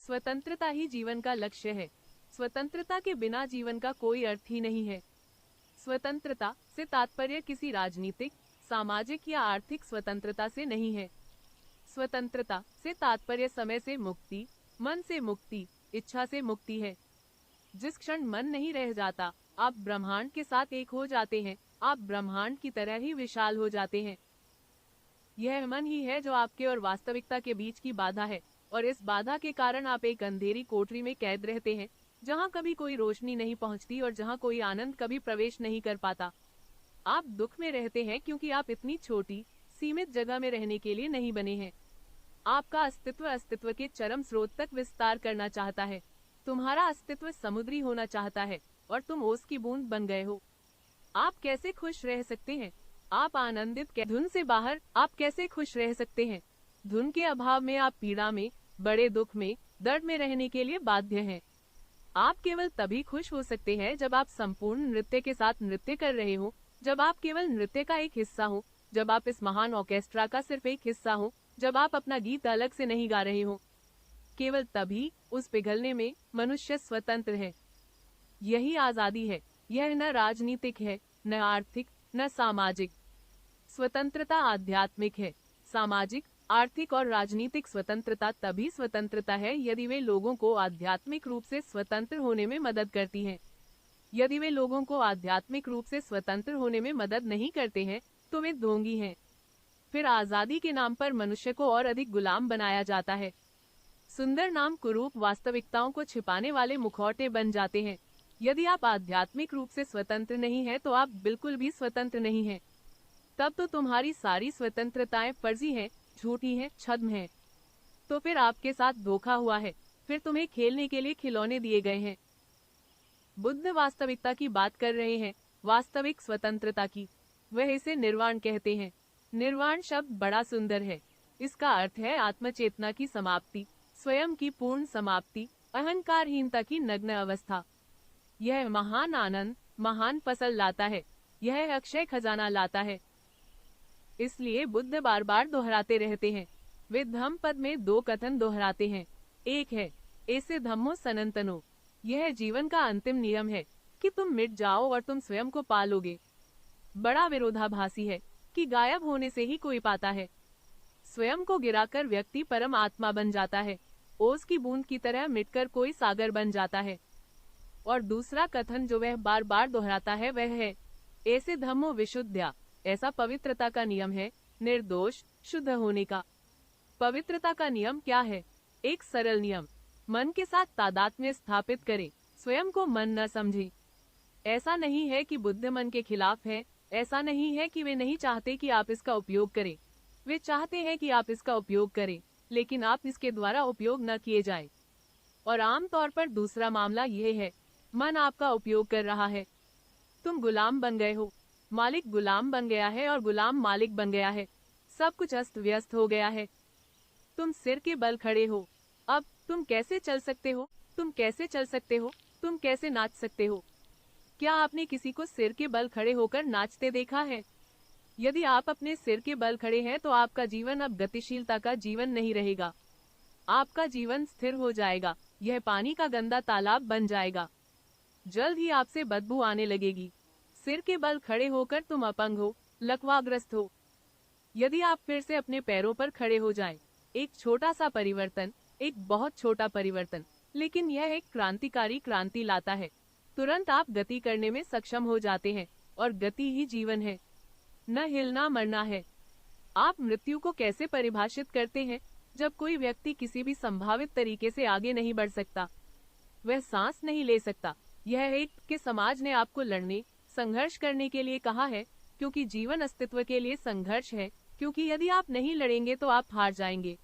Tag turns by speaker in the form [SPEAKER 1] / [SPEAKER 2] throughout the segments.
[SPEAKER 1] स्वतंत्रता ही जीवन का लक्ष्य है। स्वतंत्रता के बिना जीवन का कोई अर्थ ही नहीं है। स्वतंत्रता से तात्पर्य किसी राजनीतिक, सामाजिक या आर्थिक स्वतंत्रता से नहीं है। स्वतंत्रता से तात्पर्य समय से मुक्ति, मन से मुक्ति, इच्छा से मुक्ति है। जिस क्षण मन नहीं रह जाता, आप ब्रह्मांड के साथ एक हो जाते हैं, आप ब्रह्मांड की तरह ही विशाल हो जाते हैं। यह मन ही है जो आपके और वास्तविकता के बीच की बाधा है, और इस बाधा के कारण आप एक अंधेरी कोठरी में कैद रहते हैं, जहां कभी कोई रोशनी नहीं पहुंचती और जहां कोई आनंद कभी प्रवेश नहीं कर पाता। आप दुख में रहते हैं क्योंकि आप इतनी छोटी, सीमित जगह में रहने के लिए नहीं बने हैं। आपका अस्तित्व के चरम स्रोत तक विस्तार करना चाहता है। तुम्हारा अस्तित्व समुद्री होना चाहता है और तुम ओस की बूंद बन गए हो। आप कैसे खुश रह सकते हैं? आप आनंदित धुन से बाहर आप कैसे खुश रह सकते हैं? धुन के अभाव में आप पीड़ा में, बड़े दुख में, दर्द में रहने के लिए बाध्य हैं। आप केवल तभी खुश हो सकते हैं जब आप संपूर्ण नृत्य के साथ नृत्य कर रहे हो, जब आप केवल नृत्य का एक हिस्सा हो, जब आप इस महान ऑर्केस्ट्रा का सिर्फ एक हिस्सा हो, जब आप अपना गीत अलग से नहीं गा रहे हो। केवल तभी उस पिघलने में मनुष्य स्वतंत्र है। यही आजादी है। यह न राजनीतिक है, न आर्थिक, न सामाजिक। स्वतंत्रता आध्यात्मिक है। सामाजिक, आर्थिक और राजनीतिक स्वतंत्रता तभी स्वतंत्रता है यदि वे लोगों को आध्यात्मिक रूप से स्वतंत्र होने में मदद करती हैं। यदि वे लोगों को आध्यात्मिक रूप से स्वतंत्र होने में मदद नहीं करते हैं, तो वे ढोंगी हैं। फिर आजादी के नाम पर मनुष्य को और अधिक गुलाम बनाया जाता है। सुंदर नाम कुरूप वास्तविकताओं को छिपाने वाले मुखौटे बन जाते हैं। यदि आप आध्यात्मिक रूप से स्वतंत्र नहीं हैं, तो आप बिल्कुल भी स्वतंत्र नहीं हैं। तब तो तुम्हारी सारी स्वतंत्रताएं फर्जी हैं, झूठी हैं, छद्म हैं। तो फिर आपके साथ धोखा हुआ है। फिर तुम्हें खेलने के लिए खिलौने दिए गए हैं। बुद्ध वास्तविकता की बात कर रहे हैं, वास्तविक स्वतंत्रता की। वह इसे निर्वाण कहते हैं। निर्वाण शब्द बड़ा सुंदर है। इसका अर्थ है आत्मचेतना की समाप्ति, स्वयं की पूर्ण समाप्ति, अहंकारहीनता की नग्न अवस्था। यह महान आनंद, महान फसल लाता है। यह अक्षय खजाना लाता है। इसलिए बुद्ध बार बार दोहराते रहते हैं। वे धम्म पद में दो कथन दोहराते हैं। एक है ऐसे धम्मो सनातनो। यह जीवन का अंतिम नियम है कि तुम मिट जाओ और तुम स्वयं को पालोगे। बड़ा विरोधाभासी है कि गायब होने से ही कोई पाता है। स्वयं को गिराकर व्यक्ति परम आत्मा बन जाता है। ओस की बूंद की तरह मिटकर कोई सागर बन जाता है। और दूसरा कथन जो वह बार बार दोहराता है वह है ऐसे धम्मो विशुद्ध्या। ऐसा पवित्रता का नियम है, निर्दोष, शुद्ध होने का। पवित्रता का नियम क्या है? एक सरल नियम, मन के साथ तादात्म्य स्थापित करें, स्वयं को मन न समझें। ऐसा नहीं है कि बुद्ध मन के खिलाफ है, ऐसा नहीं है कि वे नहीं चाहते कि आप इसका उपयोग करें। वे चाहते हैं कि आप इसका उपयोग करें, लेकिन आप इसके द्वारा उपयोग न किए जाएं। और आमतौर पर दूसरा मामला यह है, मन आपका उपयोग कर रहा है। तुम गुलाम बन गए हो। मालिक गुलाम बन गया है और गुलाम मालिक बन गया है। सब कुछ अस्त व्यस्त हो गया है। तुम सिर के बल खड़े हो। अब तुम कैसे चल सकते हो? तुम कैसे चल सकते हो? तुम कैसे नाच सकते हो? क्या आपने किसी को सिर के बल खड़े होकर नाचते देखा है? यदि आप अपने सिर के बल खड़े हैं तो आपका जीवन अब गतिशीलता का जीवन नहीं रहेगा। आपका जीवन स्थिर हो जाएगा। यह पानी का गंदा तालाब बन जाएगा। जल्द ही आपसे बदबू आने लगेगी। सिर के बल खड़े होकर तुम अपंग हो, लकवाग्रस्त हो। यदि आप फिर से अपने पैरों पर खड़े हो जाएं, एक छोटा सा परिवर्तन, एक बहुत छोटा परिवर्तन, लेकिन यह एक क्रांतिकारी क्रांति लाता है। तुरंत आप गति करने में सक्षम हो जाते हैं और गति ही जीवन है, न हिलना मरना है। आप मृत्यु को कैसे परिभाषित करते हैं? जब कोई व्यक्ति किसी भी संभावित तरीके से आगे नहीं बढ़ सकता, वह सांस नहीं ले सकता। यह एक कि समाज ने आपको लड़ने, संघर्ष करने के लिए कहा है, क्योंकि जीवन अस्तित्व के लिए संघर्ष है, क्योंकि यदि आप नहीं लड़ेंगे तो आप हार जाएंगे।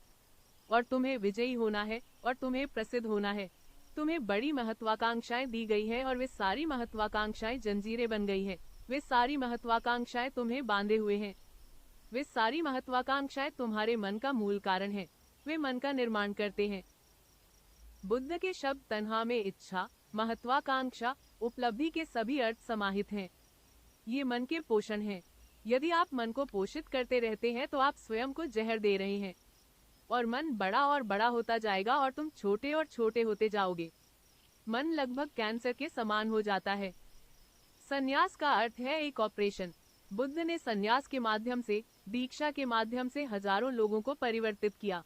[SPEAKER 1] और तुम्हें विजयी होना है और तुम्हें प्रसिद्ध होना है। तुम्हें बड़ी महत्वाकांक्षाएं दी गई है और वे सारी महत्वाकांक्षाएं जंजीरें बन गई हैं। वे सारी महत्वाकांक्षाएं तुम्हें बांधे हुए हैं। वे सारी महत्वाकांक्षाएं तुम्हारे मन का मूल कारण है। वे मन का निर्माण करते हैं। बुद्ध के शब्द तन्हा में इच्छा, महत्वाकांक्षा, उपलब्धि के सभी अर्थ समाहित हैं। ये मन के पोषण हैं। यदि आप मन को पोषित करते रहते हैं तो आप स्वयं को जहर दे रहे हैं। और मन बड़ा और बड़ा होता जाएगा और तुम छोटे और छोटे होते जाओगे। मन लगभग कैंसर के समान हो जाता है। संन्यास का अर्थ है एक ऑपरेशन। बुद्ध ने संन्यास के माध्यम से, दीक्षा के माध्यम से हजारों लोगों को परिवर्तित किया।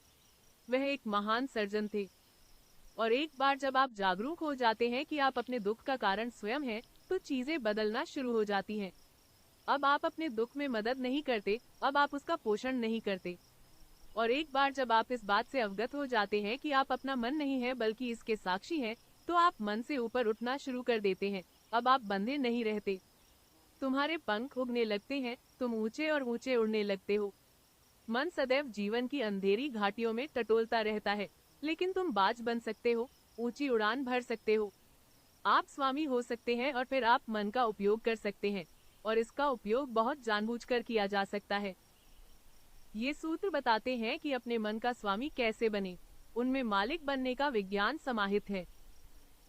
[SPEAKER 1] वह एक महान सर्जन थे। और एक बार जब आप जागरूक हो जाते हैं कि आप अपने दुख का कारण स्वयं हैं, तो चीजें बदलना शुरू हो जाती हैं। अब आप अपने दुख में मदद नहीं करते, अब आप उसका पोषण नहीं करते। और एक बार जब आप इस बात से अवगत हो जाते हैं कि आप अपना मन नहीं है बल्कि इसके साक्षी हैं, तो आप मन से ऊपर उठना शुरू कर देते हैं। अब आप बंधे नहीं रहते। तुम्हारे पंख उगने लगते हैं, तुम ऊंचे और ऊंचे उड़ने लगते हो। मन सदैव जीवन की अंधेरी घाटियों में टटोलता रहता है, लेकिन तुम बाज बन सकते हो, ऊंची उड़ान भर सकते हो। आप स्वामी हो सकते हैं और फिर आप मन का उपयोग कर सकते हैं, और इसका उपयोग बहुत जानबूझकर किया जा सकता है। ये सूत्र बताते हैं कि अपने मन का स्वामी कैसे बने। उनमें मालिक बनने का विज्ञान समाहित है।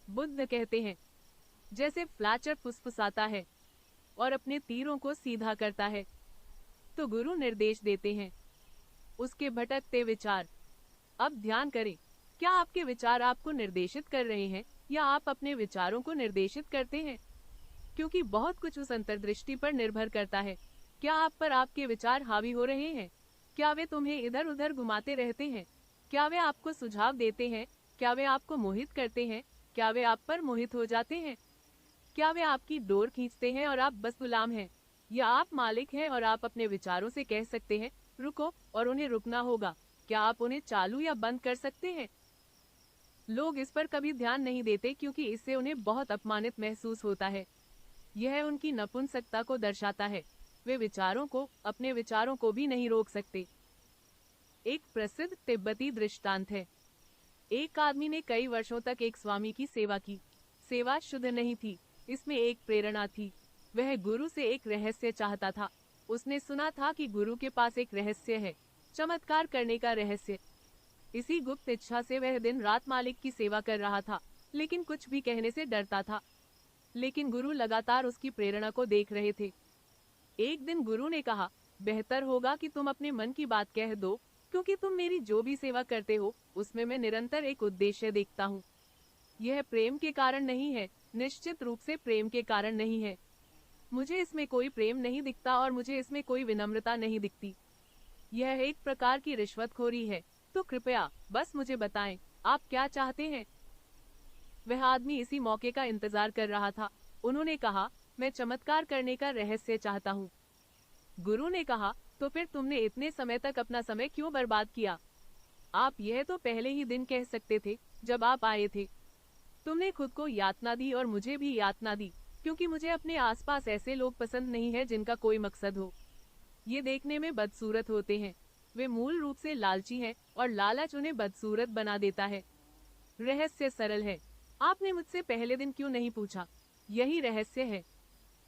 [SPEAKER 1] बुद्ध कहते हैं, जैसे फ्लैचर फुसफुसाता है और अपने तीरों को सीधा करता है, तो गुरु निर्देश देते हैं, उसके भटकते विचार। अब ध्यान करें, क्या आपके विचार आपको निर्देशित कर रहे हैं या आप अपने विचारों को निर्देशित करते हैं? क्योंकि बहुत कुछ उस अंतर्दृष्टि पर निर्भर करता है। क्या आप पर आपके विचार हावी हो रहे हैं? क्या वे तुम्हें इधर उधर घुमाते रहते हैं? क्या वे आपको सुझाव देते हैं? क्या वे आपको मोहित करते हैं? क्या वे आप पर मोहित हो जाते हैं? क्या वे आपकी डोर खींचते हैं और आप बस गुलाम हैं? या आप मालिक हैं और आप अपने विचारों से कह सकते हैं, रुको, और उन्हें रुकना होगा? क्या आप उन्हें चालू या बंद कर सकते हैं? लोग इस पर कभी ध्यान नहीं देते क्योंकि इससे उन्हें बहुत अपमानित महसूस होता है। यह उनकी नपुंसकता को दर्शाता है। वे विचारों को, अपने विचारों को भी नहीं रोक सकते। एक प्रसिद्ध तिब्बती दृष्टांत है। एक आदमी ने कई वर्षों तक एक स्वामी की सेवा की। सेवा शुद्ध नहीं थी, इसमें एक प्रेरणा थी। वह गुरु से एक रहस्य चाहता था। उसने सुना था कि गुरु के पास एक रहस्य है, चमत्कार करने का रहस्य। इसी गुप्त इच्छा से वह दिन रात मालिक की सेवा कर रहा था, लेकिन कुछ भी कहने से डरता था। लेकिन गुरु लगातार उसकी प्रेरणा को देख रहे थे। एक दिन गुरु ने कहा, बेहतर होगा कि तुम अपने मन की बात कह दो, क्योंकि तुम मेरी जो भी सेवा करते हो उसमें मैं निरंतर एक उद्देश्य देखता हूँ। यह प्रेम के कारण नहीं है, निश्चित रूप से प्रेम के कारण नहीं है। मुझे इसमें कोई प्रेम नहीं दिखता और मुझे इसमें कोई विनम्रता नहीं दिखती। यह एक प्रकार की रिश्वतखोरी है। तो कृपया बस मुझे बताएं, आप क्या चाहते हैं? वह आदमी इसी मौके का इंतजार कर रहा था। उन्होंने कहा, मैं चमत्कार करने का रहस्य चाहता हूँ। गुरु ने कहा, तो फिर तुमने इतने समय तक अपना समय क्यों बर्बाद किया? आप यह तो पहले ही दिन कह सकते थे जब आप आए थे। तुमने खुद को यातना दी और मुझे भी यातना दी, क्योंकि मुझे अपने आसपास ऐसे लोग पसंद नहीं है जिनका कोई मकसद हो। ये देखने में बदसूरत होते हैं। वे मूल रूप से लालची हैं और लालच उन्हें बदसूरत बना देता है। रहस्य सरल है। आपने मुझसे पहले दिन क्यों नहीं पूछा? यही रहस्य है।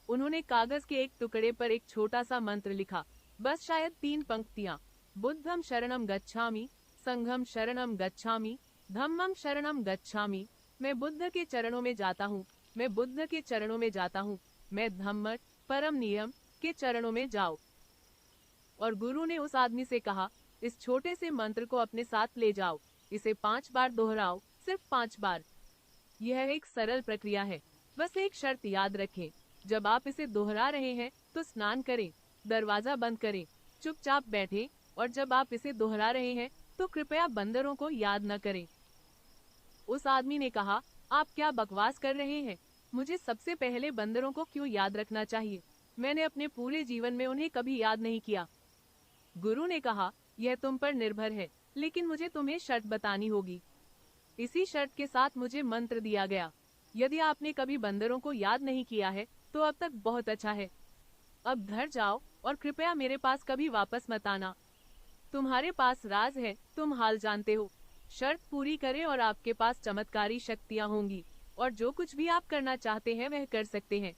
[SPEAKER 1] उन्होंने कागज के एक टुकड़े पर एक छोटा सा मंत्र लिखा, बस शायद 3 पंक्तियां। बुद्धम शरणम गच्छामि, संघम शरणम गच्छामि, धम्मम शरणम गच्छामि। मैं बुद्ध के चरणों में जाता हूँ, मैं बुद्ध के चरणों में जाता हूँ, मैं धम्म परम नियम के चरणों में जाओ। और गुरु ने उस आदमी से कहा, इस छोटे से मंत्र को अपने साथ ले जाओ, इसे 5 बार दोहराओ, सिर्फ 5 बार। यह एक सरल प्रक्रिया है। बस एक शर्त याद रखें, जब आप इसे दोहरा रहे हैं तो स्नान करें, दरवाजा बंद करें, चुपचाप बैठें, और जब आप इसे दोहरा रहे हैं तो कृपया बंदरों को याद न करें। उस आदमी ने कहा, आप क्या बकवास कर रहे हैं? मुझे सबसे पहले बंदरों को क्यों याद रखना चाहिए? मैंने अपने पूरे जीवन में उन्हें कभी याद नहीं किया। गुरु ने कहा, यह तुम पर निर्भर है, लेकिन मुझे तुम्हें शर्त बतानी होगी। इसी शर्त के साथ मुझे मंत्र दिया गया। यदि आपने कभी बंदरों को याद नहीं किया है तो अब तक बहुत अच्छा है। अब घर जाओ और कृपया मेरे पास कभी वापस मत आना। तुम्हारे पास राज है, तुम हाल जानते हो। शर्त पूरी करें और आपके पास चमत्कारी शक्तियाँ होंगी, और जो कुछ भी आप करना चाहते हैं वह कर सकते हैं।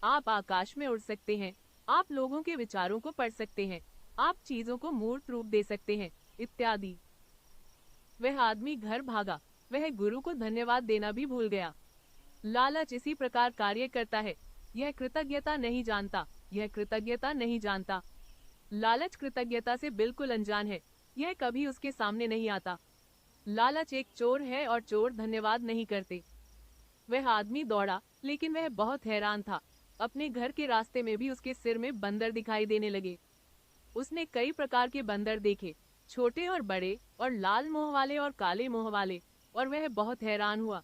[SPEAKER 1] आप आकाश में उड़ सकते हैं, आप लोगों के विचारों को पढ़ सकते हैं, आप चीजों को मूर्त रूप दे सकते हैं, इत्यादि। वह आदमी घर भागा। वह गुरु को धन्यवाद देना भी भूल गया। लालच इसी प्रकार कार्य करता है। यह कृतज्ञता नहीं जानता, यह कृतज्ञता नहीं जानता। लालच कृतज्ञता से बिल्कुल अनजान है। यह कभी उसके सामने नहीं आता। लालच एक चोर है और चोर धन्यवाद नहीं करते। वह आदमी दौड़ा, लेकिन वह बहुत हैरान था। अपने घर के रास्ते में भी उसके सिर में बंदर दिखाई देने लगे। उसने कई प्रकार के बंदर देखे, छोटे और बड़े, और लाल मुंह वाले और काले मुंह वाले, और वह बहुत हैरान हुआ।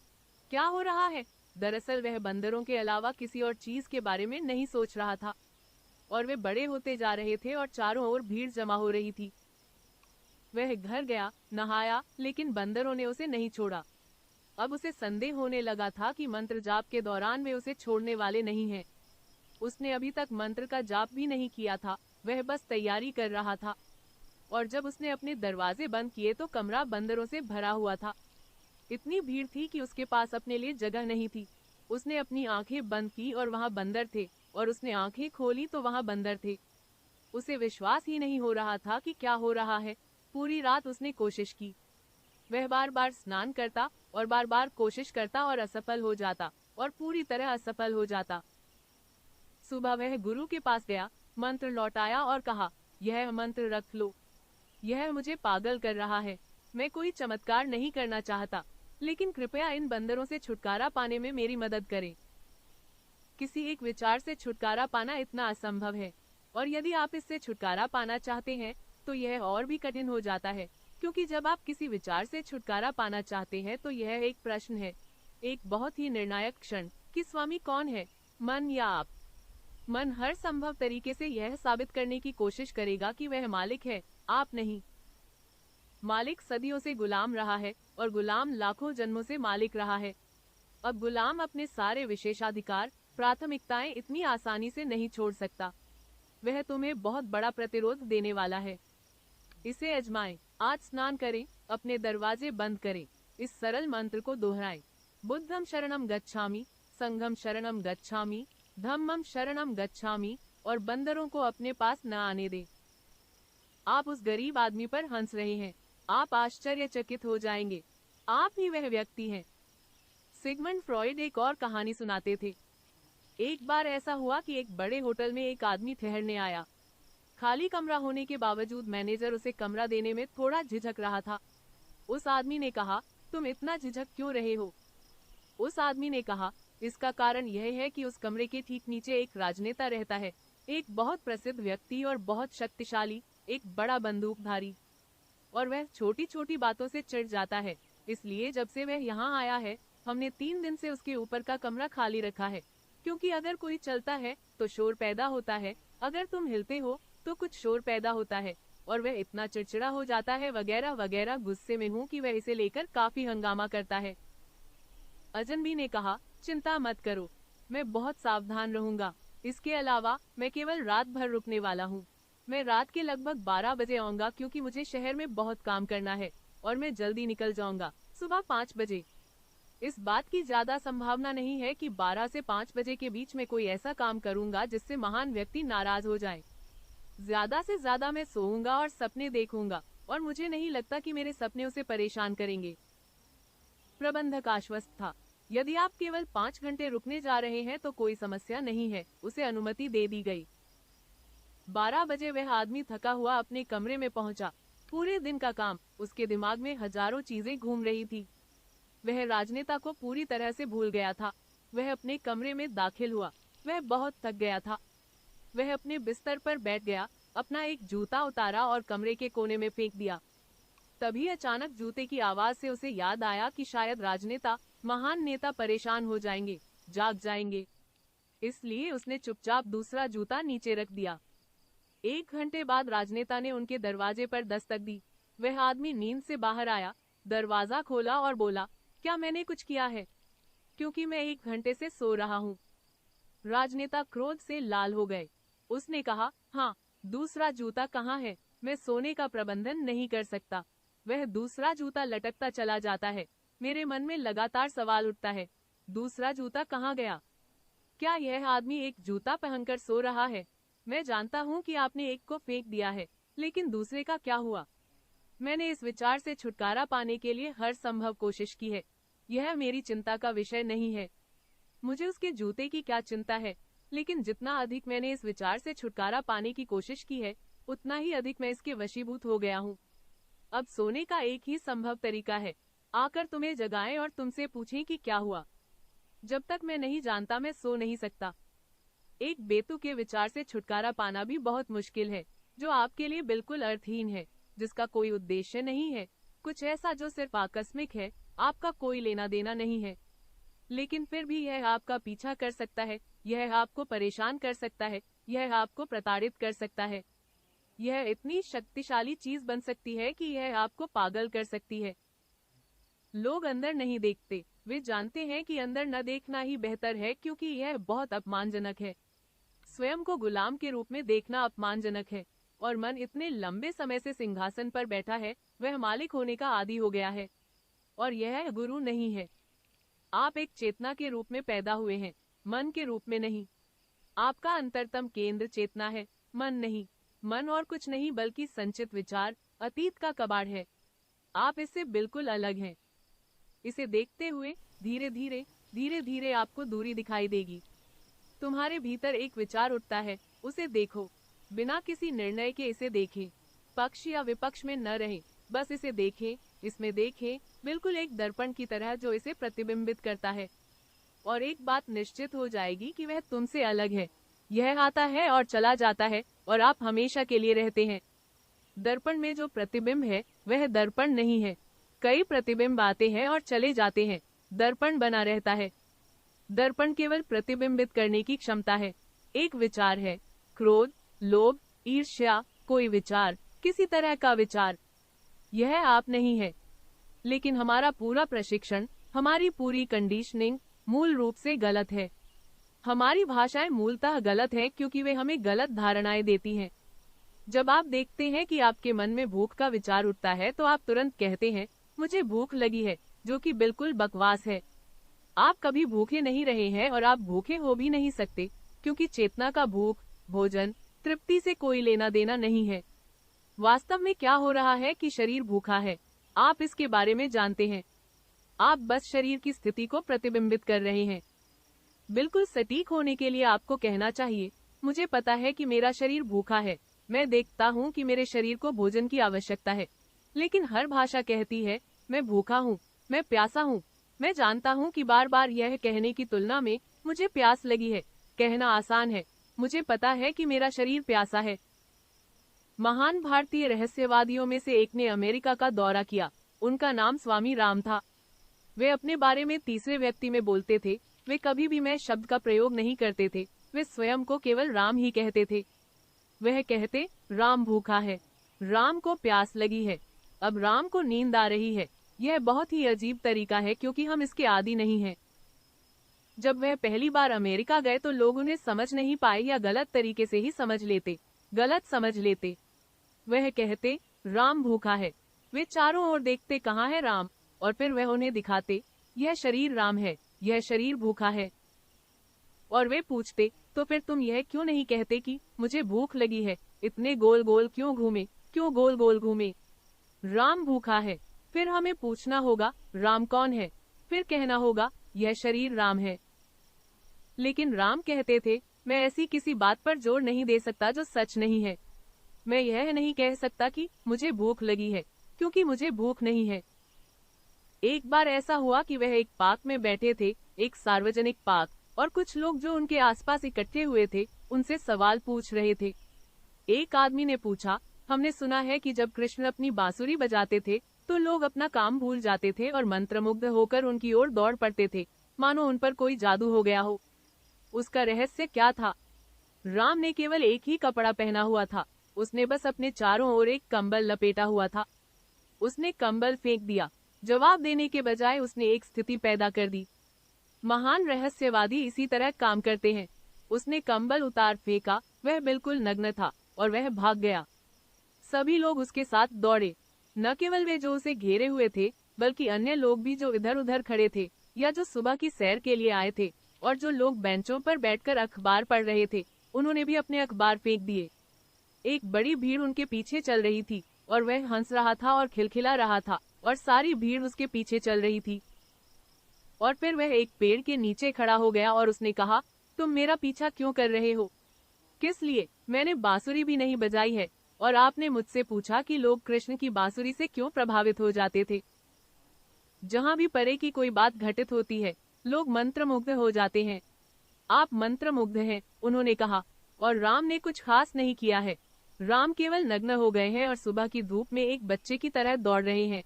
[SPEAKER 1] क्या हो रहा है? दरअसल वह बंदरों के अलावा किसी और चीज के बारे में नहीं सोच रहा था, और वे बड़े होते जा रहे थे और चारों ओर भीड़ जमा हो रही थी। वह घर गया, नहाया, लेकिन बंदरों ने उसे नहीं छोड़ा। अब उसे संदेह होने लगा था कि मंत्र जाप के दौरान वे उसे छोड़ने वाले नहीं हैं। उसने अभी तक मंत्र का जाप भी नहीं किया था, वह बस तैयारी कर रहा था। और जब उसने अपने दरवाजे बंद किए तो कमरा बंदरों से भरा हुआ था। इतनी भीड़ थी कि उसके पास अपने लिए जगह नहीं थी। उसने अपनी आंखें बंद की और वहां बंदर थे, और उसने आंखें खोली तो वहां बंदर थे। उसे विश्वास ही नहीं हो रहा था कि क्या हो रहा है। पूरी रात उसने कोशिश की। वह बार बार स्नान करता और बार बार कोशिश करता और असफल हो जाता, और पूरी तरह असफल हो जाता। सुबह वह गुरु के पास गया, मंत्र लौटाया और कहा, यह मंत्र रख लो। यह मुझे पागल कर रहा है। मैं कोई चमत्कार नहीं करना चाहता, लेकिन कृपया इन बंदरों से छुटकारा पाने में मेरी मदद करें। किसी एक विचार से छुटकारा पाना इतना असंभव है, और यदि आप इससे छुटकारा पाना चाहते हैं तो यह और भी कठिन हो जाता है, क्योंकि जब आप किसी विचार से छुटकारा पाना चाहते हैं तो यह एक प्रश्न है, एक बहुत ही निर्णायक क्षण, कि स्वामी कौन है, मन या आप। मन हर संभव तरीके से यह साबित करने की कोशिश करेगा कि वह मालिक है, आप नहीं। मालिक सदियों से गुलाम रहा है, और गुलाम लाखों जन्मों से मालिक रहा है। अब गुलाम अपने सारे विशेषाधिकार, प्राथमिकताएं इतनी आसानी से नहीं छोड़ सकता। वह तुम्हें बहुत बड़ा प्रतिरोध देने वाला है। इसे आजमाएं। आज स्नान करें, अपने दरवाजे बंद करें, इस सरल मंत्र को दोहराएं। बुद्धम शरणम गच्छामि, संघम शरणम गच्छामि, धम्मम शरणम गच्छामि, और बंदरों को अपने पास न आने दे। आप उस गरीब आदमी पर हंस रहे हैं। आप आश्चर्यचकित हो जाएंगे। आप ही वह व्यक्ति हैं। सिगमंड फ्रॉइड एक और कहानी सुनाते थे। एक बार ऐसा हुआ कि एक बड़े होटल में एक आदमी ठहरने आया। खाली कमरा होने के बावजूद मैनेजर उसे कमरा देने में थोड़ा झिझक रहा था। उस आदमी ने कहा, तुम इतना झिझक क्यों रहे हो? उस आदमी ने कहा, इसका कारण यह है कि उस कमरे के ठीक नीचे एक राजनेता रहता है, एक बहुत प्रसिद्ध व्यक्ति और बहुत शक्तिशाली, एक बड़ा बंदूकधारी। और वह छोटी छोटी बातों से चिढ़ जाता है। इसलिए जब से वह यहाँ आया है, हमने 3 दिन से उसके ऊपर का कमरा खाली रखा है, क्योंकि अगर कोई चलता है तो शोर पैदा होता है, अगर तुम हिलते हो तो कुछ शोर पैदा होता है, और वह इतना चिड़चिड़ा हो जाता है वगैरह वगैरह। गुस्से में हूँ कि वह इसे लेकर काफी हंगामा करता है। अजनबी ने कहा, चिंता मत करो, मैं बहुत सावधान रहूंगा। इसके अलावा मैं केवल रात भर रुकने वाला हूँ। मैं रात के लगभग 12 बजे आऊंगा, क्योंकि मुझे शहर में बहुत काम करना है, और मैं जल्दी निकल जाऊंगा, सुबह 5 बजे। इस बात की ज्यादा संभावना नहीं है कि 12 से 5 बजे के बीच में कोई ऐसा काम करूंगा जिससे महान व्यक्ति नाराज हो जाए। ज्यादा से ज्यादा मैं सोऊंगा और सपने देखूंगा, और मुझे नहीं लगता कि मेरे सपने उसे परेशान करेंगे। प्रबंधक आश्वस्त था। यदि आप केवल 5 घंटे रुकने जा रहे हैं तो कोई समस्या नहीं है, उसे अनुमति दे दी गई। 12 बजे वह आदमी थका हुआ अपने कमरे में पहुंचा। पूरे दिन का काम, उसके दिमाग में हजारों चीजें घूम रही थी। वह राजनेता को पूरी तरह से भूल गया था। वह अपने कमरे में दाखिल हुआ। वह बहुत थक गया था। वह अपने बिस्तर पर बैठ गया, अपना एक जूता उतारा और कमरे के कोने में फेंक दिया। तभी अचानक जूते की आवाज से उसे याद आया कि शायद राजनेता, महान नेता परेशान हो जाएंगे, जाग जाएंगे। इसलिए उसने चुपचाप दूसरा जूता नीचे रख दिया। 1 घंटे बाद राजनेता ने उनके दरवाजे पर दस्तक दी। वह आदमी नींद से बाहर आया, दरवाजा खोला और बोला, क्या मैंने कुछ किया है? क्योंकि मैं 1 घंटे से सो रहा हूँ। राजनेता क्रोध से लाल हो गए। उसने कहा, हाँ, दूसरा जूता कहाँ है? मैं सोने का प्रबंधन नहीं कर सकता। वह दूसरा जूता लटकता चला जाता है। मेरे मन में लगातार सवाल उठता है, दूसरा जूता कहाँ गया? क्या यह आदमी एक जूता पहनकर सो रहा है? मैं जानता हूँ कि आपने एक को फेंक दिया है, लेकिन दूसरे का क्या हुआ? मैंने इस विचार से छुटकारा पाने के लिए हर संभव कोशिश की है। यह मेरी चिंता का विषय नहीं है। मुझे उसके जूते की क्या चिंता है? लेकिन जितना अधिक मैंने इस विचार से छुटकारा पाने की कोशिश की है, उतना ही अधिक मैं इसके वशीभूत हो गया हूँ। अब सोने का एक ही संभव तरीका है, आकर तुम्हें जगाएं और तुमसे पूछें कि क्या हुआ। जब तक मैं नहीं जानता मैं सो नहीं सकता। एक बेतुके विचार से छुटकारा पाना भी बहुत मुश्किल है, जो आपके लिए बिल्कुल अर्थहीन है, जिसका कोई उद्देश्य नहीं है, कुछ ऐसा जो सिर्फ आकस्मिक है, आपका कोई लेना देना नहीं है, लेकिन फिर भी यह आपका पीछा कर सकता है, यह आपको परेशान कर सकता है, यह आपको प्रताड़ित कर सकता है। यह इतनी शक्तिशाली चीज बन सकती है कि यह आपको पागल कर सकती है। लोग अंदर नहीं देखते, वे जानते हैं कि अंदर न देखना ही बेहतर है, क्योंकि यह बहुत अपमानजनक है। स्वयं को गुलाम के रूप में देखना अपमानजनक है, और मन इतने लंबे समय से सिंहासन पर बैठा है, वह मालिक होने का आदी हो गया है, और यह गुरु नहीं है। आप एक चेतना के रूप में पैदा हुए हैं, मन के रूप में नहीं। आपका अंतरतम केंद्र चेतना है, मन नहीं। मन और कुछ नहीं बल्कि संचित विचार, अतीत का कबाड़ है। आप इससे बिल्कुल अलग हैं। इसे देखते हुए धीरे धीरे आपको दूरी दिखाई देगी। तुम्हारे भीतर एक विचार उठता है, उसे देखो, बिना किसी निर्णय के इसे देखें। पक्ष या विपक्ष में न रहें, बस इसे देखें, इसमें देखें, बिल्कुल एक दर्पण की तरह जो इसे प्रतिबिंबित करता है। और एक बात निश्चित हो जाएगी कि वह तुमसे अलग है। यह आता है और चला जाता है, और आप हमेशा के लिए रहते हैं। दर्पण में जो प्रतिबिंब है वह दर्पण नहीं है। कई प्रतिबिंब आते हैं और चले जाते हैं, दर्पण बना रहता है। दर्पण केवल प्रतिबिंबित करने की क्षमता है। एक विचार है, क्रोध, लोभ, ईर्ष्या, कोई विचार, किसी तरह का विचार, यह आप नहीं है। लेकिन हमारा पूरा प्रशिक्षण, हमारी पूरी कंडीशनिंग मूल रूप से गलत है। हमारी भाषाएं मूलतः गलत हैं, क्योंकि वे हमें गलत धारणाएं देती हैं। जब आप देखते हैं कि आपके मन में भूख का विचार उठता है, तो आप तुरंत कहते हैं, मुझे भूख लगी है, जो कि बिल्कुल बकवास है। आप कभी भूखे नहीं रहे हैं, और आप भूखे हो भी नहीं सकते, क्योंकि चेतना का भूख, भोजन, तृप्ति से कोई लेना देना नहीं है। वास्तव में क्या हो रहा है कि शरीर भूखा है, आप इसके बारे में जानते हैं। आप बस शरीर की स्थिति को प्रतिबिंबित कर रहे हैं। बिल्कुल सटीक होने के लिए आपको कहना चाहिए, मुझे पता है कि मेरा शरीर भूखा है, मैं देखता हूँ कि मेरे शरीर को भोजन की आवश्यकता है। लेकिन हर भाषा कहती है, मैं भूखा हूँ, मैं प्यासा हूँ। मैं जानता हूँ कि बार बार यह कहने की तुलना में, मुझे प्यास लगी है, कहना आसान है। मुझे पता है कि मेरा शरीर प्यासा है। महान भारतीय रहस्यवादियों में से एक ने अमेरिका का दौरा किया। उनका नाम स्वामी राम था। वे अपने बारे में तीसरे व्यक्ति में बोलते थे। वे कभी भी मैं शब्द का प्रयोग नहीं करते थे। वे स्वयं को केवल राम ही कहते थे। वह कहते, राम भूखा है, राम को प्यास लगी है, अब राम को नींद आ रही है। यह बहुत ही अजीब तरीका है, क्योंकि हम इसके आदी नहीं हैं। जब वह पहली बार अमेरिका गए तो लोग उन्हें समझ नहीं पाए, या गलत तरीके से ही समझ लेते। वह कहते, राम भूखा है। वे चारों ओर देखते, कहाँ है राम, और फिर वह उन्हें दिखाते, यह शरीर राम है, यह शरीर भूखा है। और वे पूछते, तो फिर तुम यह क्यों नहीं कहते कि मुझे भूख लगी है, इतने गोल गोल क्यों घूमे? राम भूखा है। फिर हमें पूछना होगा, राम कौन है? फिर कहना होगा, यह शरीर राम है। लेकिन राम कहते थे, मैं ऐसी किसी बात पर जोर नहीं दे सकता जो सच नहीं है। मैं यह नहीं कह सकता कि मुझे भूख लगी है, क्योंकि मुझे भूख नहीं है। एक बार ऐसा हुआ कि वह एक पार्क में बैठे थे, एक सार्वजनिक पार्क, और कुछ लोग जो उनके आसपास इकट्ठे हुए थे, उनसे सवाल पूछ रहे थे। एक आदमी ने पूछा, हमने सुना है कि जब कृष्ण अपनी बांसुरी बजाते थे, तो लोग अपना काम भूल जाते थे और मंत्रमुग्ध होकर उनकी ओर दौड़ पड़ते थे, मानो उन पर कोई जादू हो गया हो। उसका रहस्य क्या था? राम ने केवल एक ही कपड़ा पहना हुआ था। उसने बस अपने चारों ओर एक कंबल लपेटा हुआ था। उसने कंबल फेंक दिया। जवाब देने के बजाय उसने एक स्थिति पैदा कर दी। महान रहस्यवादी इसी तरह काम करते हैं। उसने कंबल उतार फेंका, वह बिल्कुल नग्न था, और वह भाग गया। सभी लोग उसके साथ दौड़े, न केवल वे जो उसे घेरे हुए थे, बल्कि अन्य लोग भी जो इधर उधर खड़े थे, या जो सुबह की सैर के लिए आए थे, और जो लोग बेंचों पर बैठकर अखबार पढ़ रहे थे, उन्होंने भी अपने अखबार फेंक दिए। एक बड़ी भीड़ उनके पीछे चल रही थी, और वह हंस रहा था और खिलखिला रहा था, और सारी भीड़ उसके पीछे चल रही थी। और फिर वह एक पेड़ के नीचे खड़ा हो गया और उसने कहा, तुम मेरा पीछा क्यों कर रहे हो? किस लिए? मैंने बांसुरी भी नहीं बजाई है, और आपने मुझसे पूछा कि लोग कृष्ण की बांसुरी से क्यों प्रभावित हो जाते थे। जहाँ भी परे की कोई बात घटित होती है, लोग मंत्रमुग्ध हो जाते हैं। आप मंत्रमुग्ध हैं, उन्होंने कहा, और राम ने कुछ खास नहीं किया है। राम केवल नग्न हो गए हैं और सुबह की धूप में एक बच्चे की तरह दौड़ रहे हैं।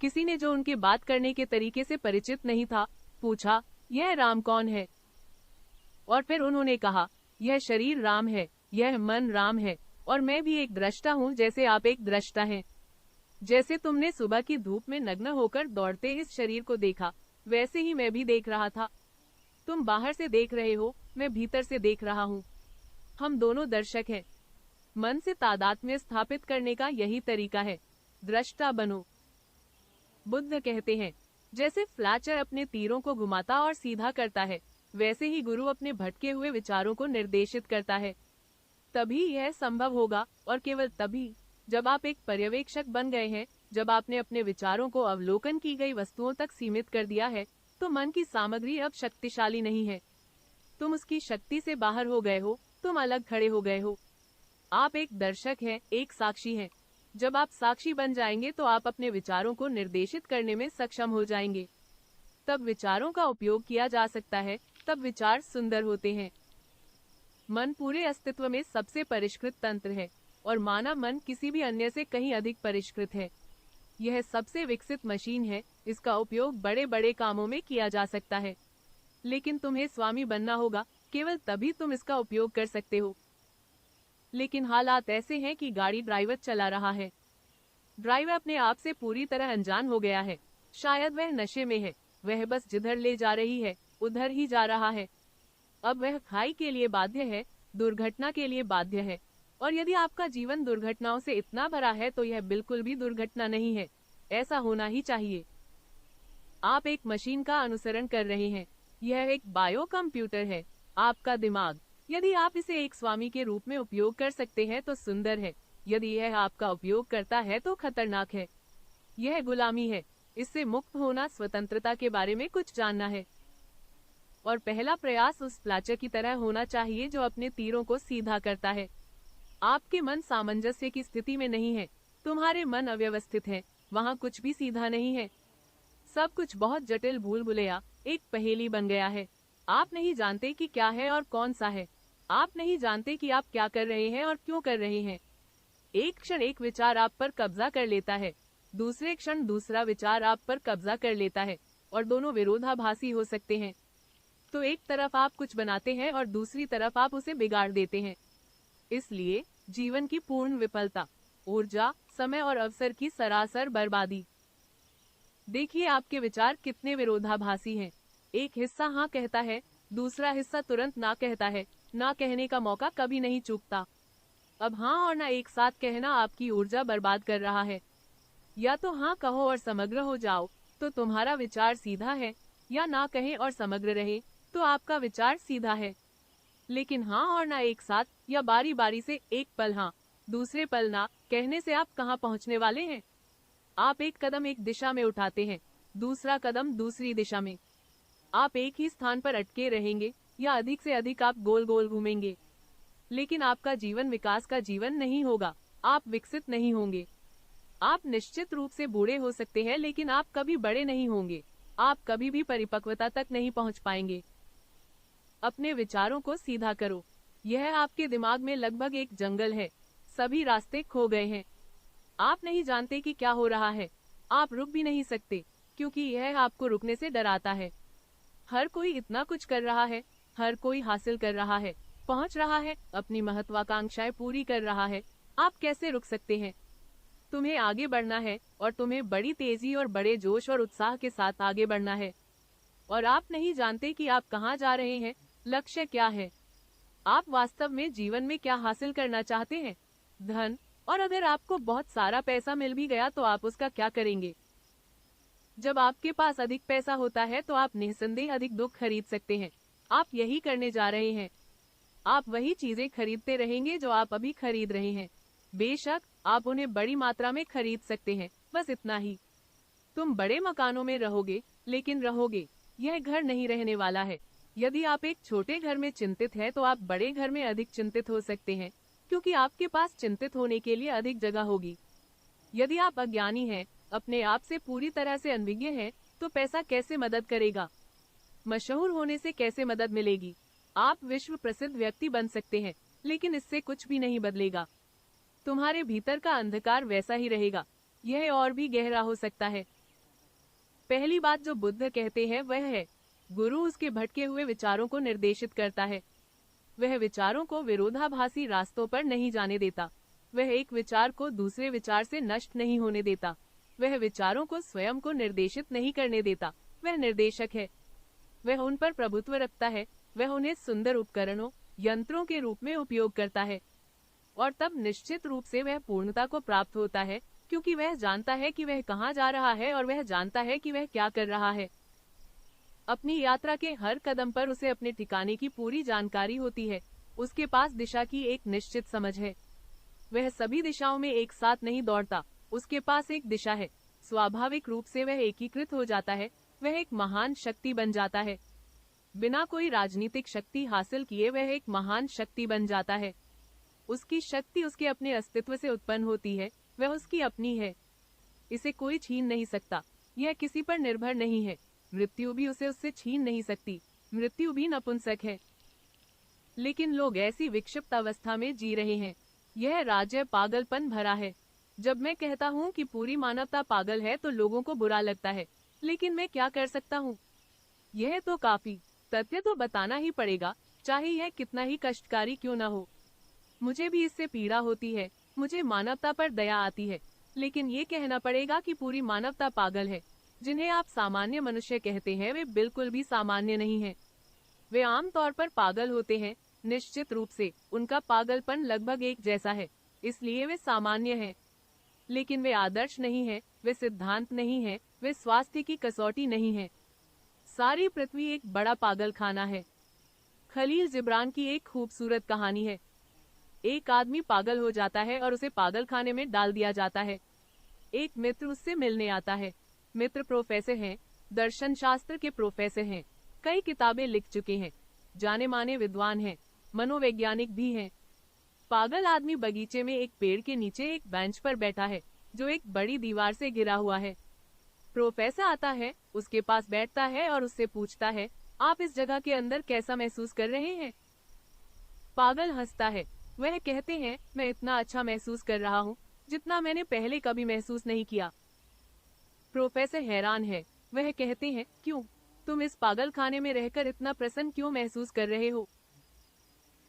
[SPEAKER 1] किसी ने जो उनके बात करने के तरीके से परिचित नहीं था, पूछा, यह राम कौन है? और फिर उन्होंने कहा, यह शरीर राम है, यह मन राम है, और मैं भी एक दृष्टा हूँ जैसे आप एक दृष्टा हैं। जैसे तुमने सुबह की धूप में नग्न होकर दौड़ते इस शरीर को देखा, वैसे ही मैं भी देख रहा था। तुम बाहर से देख रहे हो, मैं भीतर से देख रहा हूँ। हम दोनों दर्शक हैं। मन से तादात्म्य स्थापित करने का यही तरीका है, दृष्टा बनो। बुद्ध कहते हैं, जैसे फ्लैचर अपने तीरों को घुमाता और सीधा करता है, वैसे ही गुरु अपने भटके हुए विचारों को निर्देशित करता है। तभी यह संभव होगा, और केवल तभी, जब आप एक पर्यवेक्षक बन गए हैं, जब आपने अपने विचारों को अवलोकन की गई वस्तुओं तक सीमित कर दिया है, तो मन की सामग्री अब शक्तिशाली नहीं है। तुम उसकी शक्ति से बाहर हो गए हो, तुम अलग खड़े हो गए हो। आप एक दर्शक हैं, एक साक्षी हैं। जब आप साक्षी बन जाएंगे तो आप अपने विचारों को निर्देशित करने में सक्षम हो जाएंगे। तब विचारों का उपयोग किया जा सकता है, तब विचार सुंदर होते हैं। मन पूरे अस्तित्व में सबसे परिष्कृत तंत्र है, और मानव मन किसी भी अन्य से कहीं अधिक परिष्कृत है। यह सबसे विकसित मशीन है, इसका उपयोग बड़े बड़े कामों में किया जा सकता है। लेकिन तुम्हें स्वामी बनना होगा, केवल तभी तुम इसका उपयोग कर सकते हो। लेकिन हालात ऐसे हैं कि गाड़ी ड्राइवर चला रहा है। ड्राइवर अपने आप से पूरी तरह अनजान हो गया है। शायद वह नशे में है, वह बस जिधर ले जा रही है, उधर ही जा रहा है। अब वह खाई के लिए बाध्य है, दुर्घटना के लिए बाध्य है। और यदि आपका जीवन दुर्घटनाओं से इतना भरा है तो यह बिल्कुल भी दुर्घटना नहीं है, ऐसा होना ही चाहिए। आप एक मशीन का अनुसरण कर रहे हैं। यह एक बायो कंप्यूटर है, आपका दिमाग। यदि आप इसे एक स्वामी के रूप में उपयोग कर सकते हैं तो सुंदर है, यदि यह आपका उपयोग करता है तो खतरनाक है। यह गुलामी है, इससे मुक्त होना, स्वतंत्रता के बारे में कुछ जानना है। और पहला प्रयास उस फ्लैचर की तरह होना चाहिए जो अपने तीरों को सीधा करता है। आपके मन सामंजस्य की स्थिति में नहीं है, तुम्हारे मन अव्यवस्थित है, वहाँ कुछ भी सीधा नहीं है। सब कुछ बहुत जटिल भूल भुलैया, एक पहेली बन गया है। आप नहीं जानते कि क्या है और कौन सा है। आप नहीं जानते कि आप क्या कर रहे हैं और क्यों कर रहे हैं। एक क्षण एक विचार आप पर कब्जा कर लेता है, दूसरे क्षण दूसरा विचार आप पर कब्जा कर लेता है, और दोनों विरोधाभासी हो सकते हैं। तो एक तरफ आप कुछ बनाते हैं और दूसरी तरफ आप उसे बिगाड़ देते हैं। इसलिए जीवन की पूर्ण विफलता, ऊर्जा, समय और अवसर की सरासर बर्बादी। देखिए आपके विचार कितने विरोधाभासी हैं। एक हिस्सा हाँ कहता है, दूसरा हिस्सा तुरंत ना कहता है। ना कहने का मौका कभी नहीं चूकता। अब हाँ और ना एक साथ कहना आपकी ऊर्जा बर्बाद कर रहा है। या तो हाँ कहो और समग्र हो जाओ, तो तुम्हारा विचार सीधा है, या ना कहें और समग्र रहे, तो आपका विचार सीधा है। लेकिन हाँ और ना एक साथ या बारी बारी से, एक पल हाँ, दूसरे पल ना कहने से आप कहाँ पहुँचने वाले हैं? आप एक कदम एक दिशा में उठाते हैं, दूसरा कदम दूसरी दिशा में। आप एक ही स्थान पर अटके रहेंगे, या अधिक से अधिक आप गोल गोल घूमेंगे। लेकिन आपका जीवन विकास का जीवन नहीं होगा, आप विकसित नहीं होंगे। आप निश्चित रूप से बूढ़े हो सकते हैं, लेकिन आप कभी बड़े नहीं होंगे। आप कभी भी परिपक्वता तक नहीं पहुंच पाएंगे। अपने विचारों को सीधा करो। यह आपके दिमाग में लगभग एक जंगल है, सभी रास्ते खो गए हैं। आप नहीं जानते कि क्या हो रहा है। आप रुक भी नहीं सकते, क्योंकि यह आपको रुकने से डराता है। हर कोई इतना कुछ कर रहा है, हर कोई हासिल कर रहा है, पहुंच रहा है, अपनी महत्वाकांक्षाएं पूरी कर रहा है। आप कैसे रुक सकते हैं? तुम्हें आगे बढ़ना है, और तुम्हें बड़ी तेजी और बड़े जोश और उत्साह के साथ आगे बढ़ना है। और आप नहीं जानते कि आप कहाँ जा रहे हैं, लक्ष्य क्या है। आप वास्तव में जीवन में क्या हासिल करना चाहते हैं? धन। और अगर आपको बहुत सारा पैसा मिल भी गया तो आप उसका क्या करेंगे? जब आपके पास अधिक पैसा होता है तो आप निस्संदेह अधिक दुख खरीद सकते हैं। आप यही करने जा रहे हैं। आप वही चीजें खरीदते रहेंगे जो आप अभी खरीद रहे हैं। बेशक आप उन्हें बड़ी मात्रा में खरीद सकते हैं, बस इतना ही। तुम बड़े मकानों में रहोगे, लेकिन रहोगे, यह घर नहीं रहने वाला है। यदि आप एक छोटे घर में चिंतित हैं तो आप बड़े घर में अधिक चिंतित हो सकते हैं, क्योंकि आपके पास चिंतित होने के लिए अधिक जगह होगी। यदि आप अज्ञानी हैं, अपने आप से पूरी तरह से अनभिज्ञ हैं, तो पैसा कैसे मदद करेगा? मशहूर होने से कैसे मदद मिलेगी? आप विश्व प्रसिद्ध व्यक्ति बन सकते हैं, लेकिन इससे कुछ भी नहीं बदलेगा। तुम्हारे भीतर का अंधकार वैसा ही रहेगा, यह और भी गहरा हो सकता है। पहली बात जो बुद्ध कहते हैं वह है, गुरु उसके भटके हुए विचारों को निर्देशित करता है। वह विचारों को विरोधाभासी रास्तों पर नहीं जाने देता। वह एक विचार को दूसरे विचार से नष्ट नहीं होने देता। वह विचारों को स्वयं को निर्देशित नहीं करने देता। वह निर्देशक है। वह उन पर प्रभुत्व रखता है। वह उन्हें सुंदर उपकरणों, यंत्रों के रूप में उपयोग करता है। और तब निश्चित रूप से वह पूर्णता को प्राप्त होता है, क्योंकि वह जानता है कि वह कहाँ जा रहा है और वह जानता है कि वह क्या कर रहा है। अपनी यात्रा के हर कदम पर उसे अपने ठिकाने की पूरी जानकारी होती है। उसके पास दिशा की एक निश्चित समझ है। वह सभी दिशाओं में एक साथ नहीं दौड़ता। उसके पास एक दिशा है। स्वाभाविक रूप से वह एकीकृत हो जाता है। वह एक महान शक्ति बन जाता है। बिना कोई राजनीतिक शक्ति हासिल किए वह एक महान शक्ति बन जाता है। उसकी शक्ति उसके अपने अस्तित्व से उत्पन्न होती है। वह उसकी अपनी है। इसे कोई छीन नहीं सकता। यह किसी पर निर्भर नहीं है। मृत्यु भी उसे उससे छीन नहीं सकती। मृत्यु भी नपुंसक है। लेकिन लोग ऐसी विक्षिप्त अवस्था में जी रहे हैं। यह राज्य पागलपन भरा है। जब मैं कहता हूँ कि पूरी मानवता पागल है तो लोगों को बुरा लगता है, लेकिन मैं क्या कर सकता हूँ? यह तो काफी तथ्य तो बताना ही पड़ेगा, चाहे यह कितना ही कष्टकारी क्यों न हो। मुझे भी इससे पीड़ा होती है। मुझे मानवता पर दया आती है, लेकिन ये कहना पड़ेगा कि पूरी मानवता पागल है। जिन्हें आप सामान्य मनुष्य कहते हैं वे बिल्कुल भी सामान्य नहीं हैं। वे आमतौर पर पागल होते हैं। निश्चित रूप से उनका पागलपन लगभग एक जैसा है, इसलिए वे सामान्य हैं। लेकिन वे आदर्श नहीं हैं, वे सिद्धांत नहीं हैं, वे स्वास्थ्य की कसौटी नहीं हैं। सारी पृथ्वी एक बड़ा पागल खाना है। खलील जिब्रान की एक खूबसूरत कहानी है। एक आदमी पागल हो जाता है और उसे पागल खाने में डाल दिया जाता है। एक मित्र उससे मिलने आता है। मित्र प्रोफेसर हैं, दर्शन शास्त्र के प्रोफेसर हैं, कई किताबें लिख चुके हैं, जाने माने विद्वान हैं, मनोवैज्ञानिक भी हैं। पागल आदमी बगीचे में एक पेड़ के नीचे एक बेंच पर बैठा है, जो एक बड़ी दीवार से घिरा हुआ है। प्रोफेसर आता है, उसके पास बैठता है और उससे पूछता है, आप इस जगह के अंदर कैसा महसूस कर रहे हैं? पागल हंसता है। वह कहते हैं, मैं इतना अच्छा महसूस कर रहा हूँ जितना मैंने पहले कभी महसूस नहीं किया। प्रोफेसर हैरान है। वह कहते हैं, क्यों? तुम इस पागल खाने में रहकर इतना प्रसन्न क्यों महसूस कर रहे हो?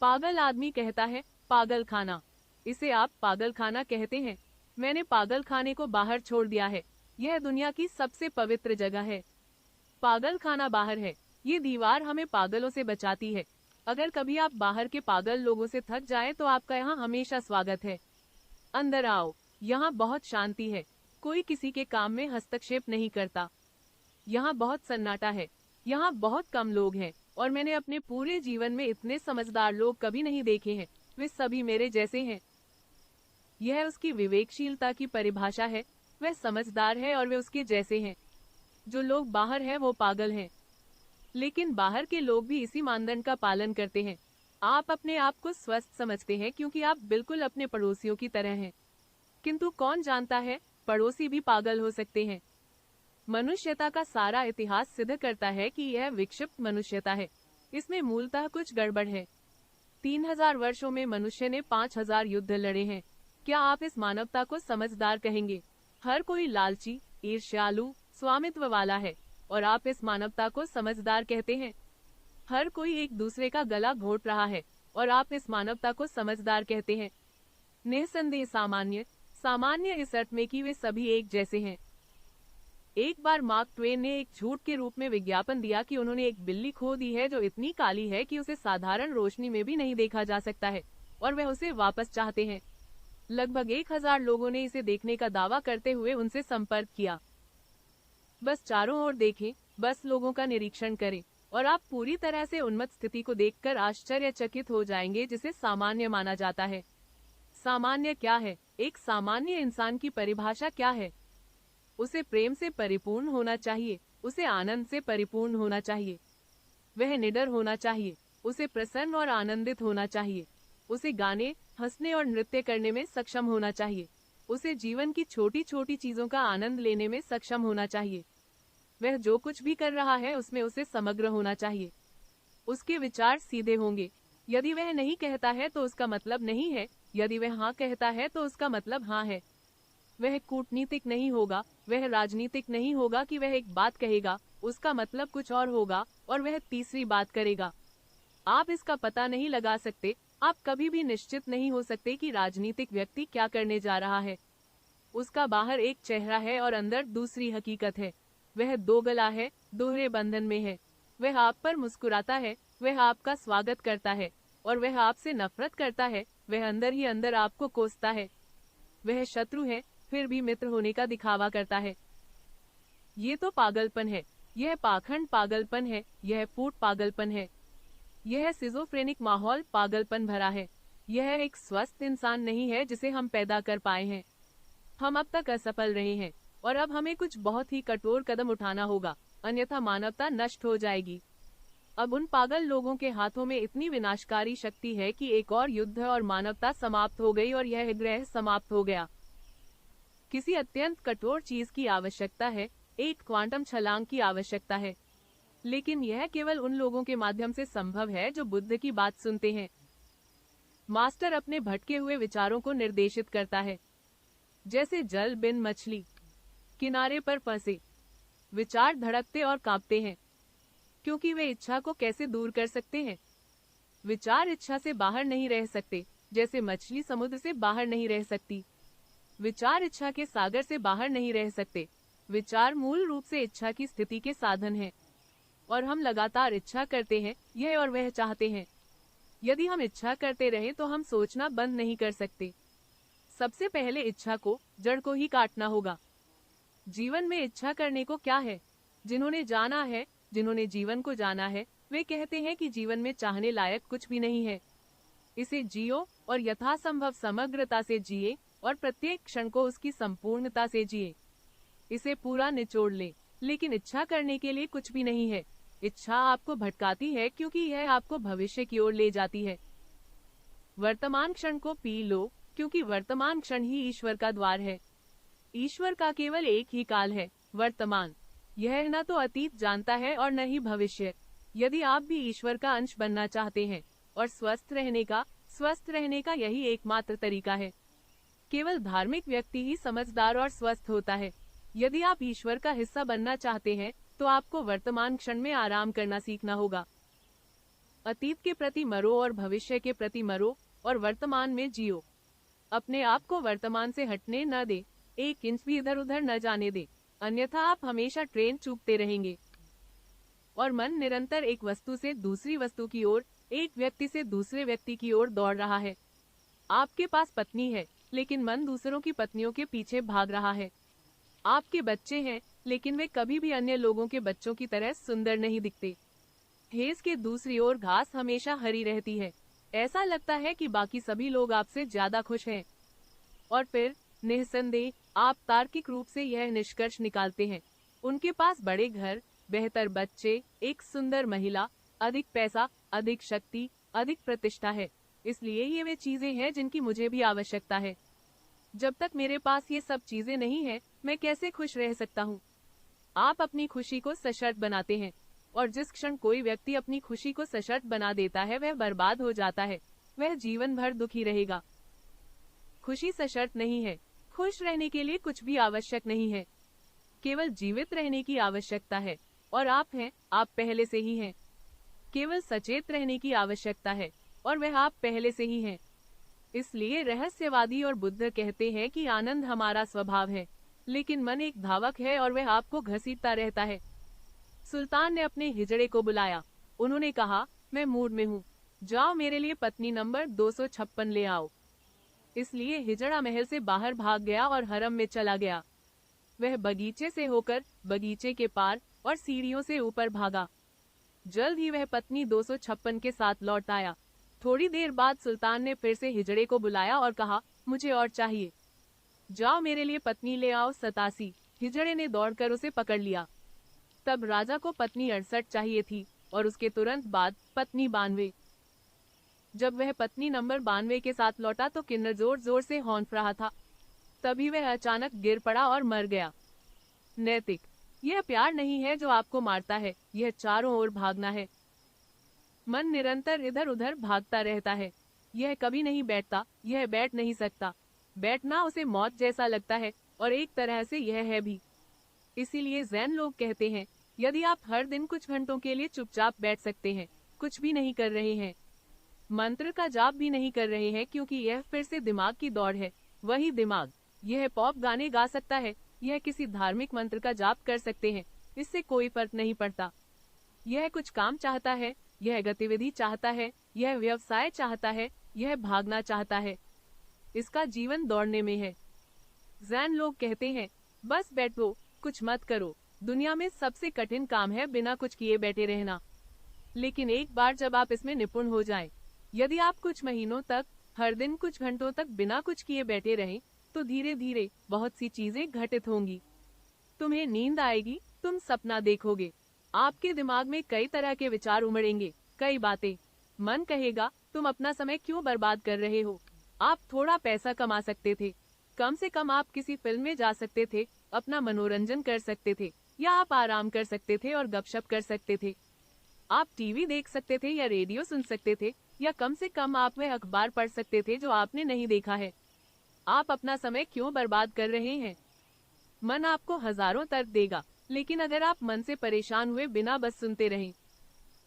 [SPEAKER 1] पागल आदमी कहता है, पागल खाना, इसे आप पागल खाना कहते हैं? मैंने पागल खाने को बाहर छोड़ दिया है। यह दुनिया की सबसे पवित्र जगह है। पागल खाना बाहर है। ये दीवार हमें पागलों से बचाती है। अगर कभी आप बाहर के पागल लोगों से थक जाएं तो आपका यहाँ हमेशा स्वागत है। अंदर आओ। यहाँ बहुत शांति है। कोई किसी के काम में हस्तक्षेप नहीं करता। यहाँ बहुत सन्नाटा है। यहाँ बहुत कम लोग हैं और मैंने अपने पूरे जीवन में इतने समझदार लोग कभी नहीं देखे हैं। वे सभी मेरे जैसे हैं। यह उसकी विवेकशीलता की परिभाषा है। वह समझदार है और वे उसके जैसे हैं। जो लोग बाहर हैं वो पागल हैं। लेकिन बाहर के लोग भी इसी मानदंड का पालन करते हैं। आप अपने आप को स्वस्थ समझते हैं क्योंकि आप बिल्कुल अपने पड़ोसियों की तरह हैं। किंतु कौन जानता है, पड़ोसी भी पागल हो सकते हैं। मनुष्यता का सारा इतिहास सिद्ध करता है कि यह विक्षिप्त मनुष्यता है। इसमें मूलतः कुछ गड़बड़ है। 3000 वर्षों में मनुष्य ने 5000 युद्ध लड़े हैं। क्या आप इस मानवता को समझदार कहेंगे? हर कोई लालची, ईर्ष्यालु, स्वामित्व वाला है और आप इस मानवता को समझदार कहते हैं। हर कोई एक दूसरे का गला घोट रहा है और आप इस मानवता को समझदार कहते हैं। निस्संदेह सामान्य, सामान्य इस अर्थ में कि वे सभी एक जैसे हैं। एक बार मार्क ट्वेन ने एक झूठ के रूप में विज्ञापन दिया कि उन्होंने एक बिल्ली खो दी है जो इतनी काली है कि उसे साधारण रोशनी में भी नहीं देखा जा सकता है और वह उसे वापस चाहते हैं। लगभग 1000 लोगों ने इसे देखने का दावा करते हुए उनसे संपर्क किया। बस चारों ओर देखें, बस लोगों का निरीक्षण करें और आप पूरी तरह से उन्मत्त स्थिति को देखकर आश्चर्यचकित हो जाएंगे जिसे सामान्य माना जाता है। सामान्य क्या है? एक सामान्य इंसान की परिभाषा क्या है? उसे प्रेम से परिपूर्ण होना चाहिए। उसे आनंद से परिपूर्ण होना चाहिए। वह निडर होना चाहिए। उसे प्रसन्न और आनंदित होना चाहिए। उसे गाने, हंसने और नृत्य करने में सक्षम होना चाहिए। उसे जीवन की छोटी छोटी चीजों का आनंद लेने में सक्षम होना चाहिए। वह जो कुछ भी कर रहा है उसमें उसे समग्र होना चाहिए। उसके विचार सीधे होंगे। यदि वह नहीं कहता है तो उसका मतलब नहीं है, यदि वह हाँ कहता है तो उसका मतलब हाँ है। वह कूटनीतिक नहीं होगा, वह राजनीतिक नहीं होगा कि वह एक बात कहेगा, उसका मतलब कुछ और होगा और वह तीसरी बात करेगा। आप इसका पता नहीं लगा सकते, आप कभी भी निश्चित नहीं हो सकते कि राजनीतिक व्यक्ति क्या करने जा रहा है। उसका बाहर एक चेहरा है और अंदर दूसरी हकीकत है। वह दो गला है, दोहरे बंधन में है। वह आप पर मुस्कुराता है, वह आपका स्वागत करता है, और वह आपसे नफरत करता है, वह अंदर ही अंदर आपको कोसता है। वह शत्रु है, फिर भी मित्र होने का दिखावा करता है। ये तो पागलपन है, यह पाखंड पागलपन है, यह फूट पागलपन है। यह सिजोफ्रेनिक माहौल पागलपन भरा है। यह एक स्वस्थ इंसान नहीं है जिसे हम पैदा कर पाए हैं। हम अब तक असफल रहे हैं और अब हमें कुछ बहुत ही कठोर कदम उठाना होगा, अन्यथा मानवता नष्ट हो जाएगी। अब उन पागल लोगों के हाथों में इतनी विनाशकारी शक्ति है कि एक और युद्ध और मानवता समाप्त हो गई और यह ग्रह समाप्त हो गया। किसी अत्यंत कठोर चीज की आवश्यकता है, एक क्वांटम छलांग की आवश्यकता है। लेकिन यह केवल उन लोगों के माध्यम से संभव है जो बुद्ध की बात सुनते हैं। मास्टर अपने भटके हुए विचारों को निर्देशित करता है, जैसे जल बिन मछली किनारे पर फंसे। विचार धड़कते और कांपते हैं, क्योंकि वे इच्छा को कैसे दूर कर सकते हैं। विचार इच्छा से बाहर नहीं रह सकते, जैसे मछली समुद्र से बाहर नहीं रह सकती। विचार इच्छा के सागर से बाहर नहीं रह सकते। विचार मूल रूप से इच्छा की स्थिति के साधन हैं, और हम लगातार इच्छा करते हैं, यह और वह चाहते हैं। यदि हम इच्छा करते रहें तो हम सोचना बंद नहीं कर सकते। सबसे पहले इच्छा को, जड़ को ही काटना होगा। जीवन में इच्छा करने को क्या है? जिन्होंने जाना है, जिन्होंने जीवन को जाना है, वे कहते हैं कि जीवन में चाहने लायक कुछ भी नहीं है। इसे जियो और यथासंभव समग्रता से जिए और प्रत्येक क्षण को उसकी संपूर्णता से जिए। इसे पूरा निचोड़ ले। लेकिन इच्छा करने के लिए कुछ भी नहीं है। इच्छा आपको भटकाती है क्योंकि यह आपको भविष्य की ओर ले जाती है। वर्तमान क्षण को पी लो, क्योंकि वर्तमान क्षण ही ईश्वर का द्वार है। ईश्वर का केवल एक ही काल है, वर्तमान। यह न तो अतीत जानता है और न ही भविष्य। यदि आप भी ईश्वर का अंश बनना चाहते हैं, और स्वस्थ रहने का यही एकमात्र तरीका है। केवल धार्मिक व्यक्ति ही समझदार और स्वस्थ होता है। यदि आप ईश्वर का हिस्सा बनना चाहते हैं तो आपको वर्तमान क्षण में आराम करना सीखना होगा। अतीत के प्रति मरो और भविष्य के प्रति मरो, और वर्तमान में जियो। अपने आप को वर्तमान से हटने न दे, एक इंच भी इधर उधर न जाने दे, अन्यथा आप हमेशा ट्रेन चूकते रहेंगे। और मन निरंतर एक वस्तु से दूसरी वस्तु की ओर, एक व्यक्ति से दूसरे व्यक्ति की ओर दौड़ रहा है। आपके पास पत्नी है, लेकिन मन दूसरों की पत्नियों के पीछे भाग रहा है। आपके बच्चे हैं, लेकिन वे कभी भी अन्य लोगों के बच्चों की तरह सुंदर नहीं दिखते। हेज के दूसरी ओर घास हमेशा हरी रहती है। ऐसा लगता है कि बाकी सभी लोग आपसे ज्यादा खुश हैं। और फिर निस्संदेह आप तार्किक रूप से यह निष्कर्ष निकालते हैं, उनके पास बड़े घर, बेहतर बच्चे, एक सुंदर महिला, अधिक पैसा, अधिक शक्ति, अधिक प्रतिष्ठा है, इसलिए ये वे चीजें हैं जिनकी मुझे भी आवश्यकता है। जब तक मेरे पास ये सब चीजें नहीं है, मैं कैसे खुश रह सकता हूँ? आप अपनी खुशी को सशर्त बनाते हैं, और जिस क्षण कोई व्यक्ति अपनी खुशी को सशर्त बना देता है वह बर्बाद हो जाता है। वह जीवन भर दुखी रहेगा। खुशी सशर्त नहीं है। खुश रहने के लिए कुछ भी आवश्यक नहीं है, केवल जीवित रहने की आवश्यकता है, और आप हैं, आप पहले से ही हैं। केवल सचेत रहने की आवश्यकता है, और वह आप पहले से ही हैं। इसलिए रहस्यवादी और बुद्ध कहते हैं कि आनंद हमारा स्वभाव है, लेकिन मन एक धावक है और वह आपको घसीटता रहता है। सुल्तान ने अपने हिजड़े को बुलाया। उन्होंने कहा, मैं मूड में हूँ, जाओ मेरे लिए पत्नी नंबर 256 ले आओ। इसलिए हिजड़ा महल से बाहर भाग गया और हरम में चला गया। वह बगीचे से होकर बगीचे के पार और सीढ़ियों से ऊपर भागा। जल्द ही वह पत्नी 256 के साथ लौट आया। थोड़ी देर बाद सुल्तान ने फिर से हिजड़े को बुलाया और कहा, मुझे और चाहिए, जाओ मेरे लिए पत्नी ले आओ 87। हिजड़े ने दौड़कर उसे पकड़ लिया। तब राजा को पत्नी 68 चाहिए थी और उसके तुरंत बाद पत्नी 92। जब वह पत्नी नंबर 92 के साथ लौटा तो किन्नर जोर जोर से हौंफ रहा था। तभी वह अचानक गिर पड़ा और मर गया। नैतिक, यह प्यार नहीं है जो आपको मारता है, यह चारों ओर भागना है। मन निरंतर इधर उधर भागता रहता है, यह कभी नहीं बैठता, यह बैठ नहीं सकता। बैठना उसे मौत जैसा लगता है, और एक तरह से यह है भी। इसीलिए जैन लोग कहते हैं, यदि आप हर दिन कुछ घंटों के लिए चुपचाप बैठ सकते हैं, कुछ भी नहीं कर रहे हैं, मंत्र का जाप भी नहीं कर रहे हैं, क्योंकि यह फिर से दिमाग की दौड़ है। वही दिमाग, यह पॉप गाने गा सकता है, यह किसी धार्मिक मंत्र का जाप कर सकते हैं, इससे कोई फर्क नहीं पड़ता। यह कुछ काम चाहता है, यह गतिविधि चाहता है, यह व्यवसाय चाहता है, यह भागना चाहता है। इसका जीवन दौड़ने में है। जैन लोग कहते हैं, बस बैठो, कुछ मत करो। दुनिया में सबसे कठिन काम है बिना कुछ किए बैठे रहना। लेकिन एक बार जब आप इसमें निपुण हो जाएं, यदि आप कुछ महीनों तक हर दिन कुछ घंटों तक बिना कुछ किए बैठे रहें, तो धीरे धीरे बहुत सी चीजें घटित होंगी। तुम्हें नींद आएगी, तुम सपना देखोगे, आपके दिमाग में कई तरह के विचार उमड़ेंगे, कई बातें। मन कहेगा, तुम अपना समय क्यों बर्बाद कर रहे हो? आप थोड़ा पैसा कमा सकते थे, कम से कम आप किसी फिल्म में जा सकते थे, अपना मनोरंजन कर सकते थे, या आप आराम कर सकते थे और गपशप कर सकते थे। आप टीवी देख सकते थे या रेडियो सुन सकते थे, या कम से कम आप वह अखबार पढ़ सकते थे जो आपने नहीं देखा है। आप अपना समय क्यों बर्बाद कर रहे हैं? मन आपको हजारों तर्क देगा, लेकिन अगर आप मन से परेशान हुए बिना बस सुनते रहें,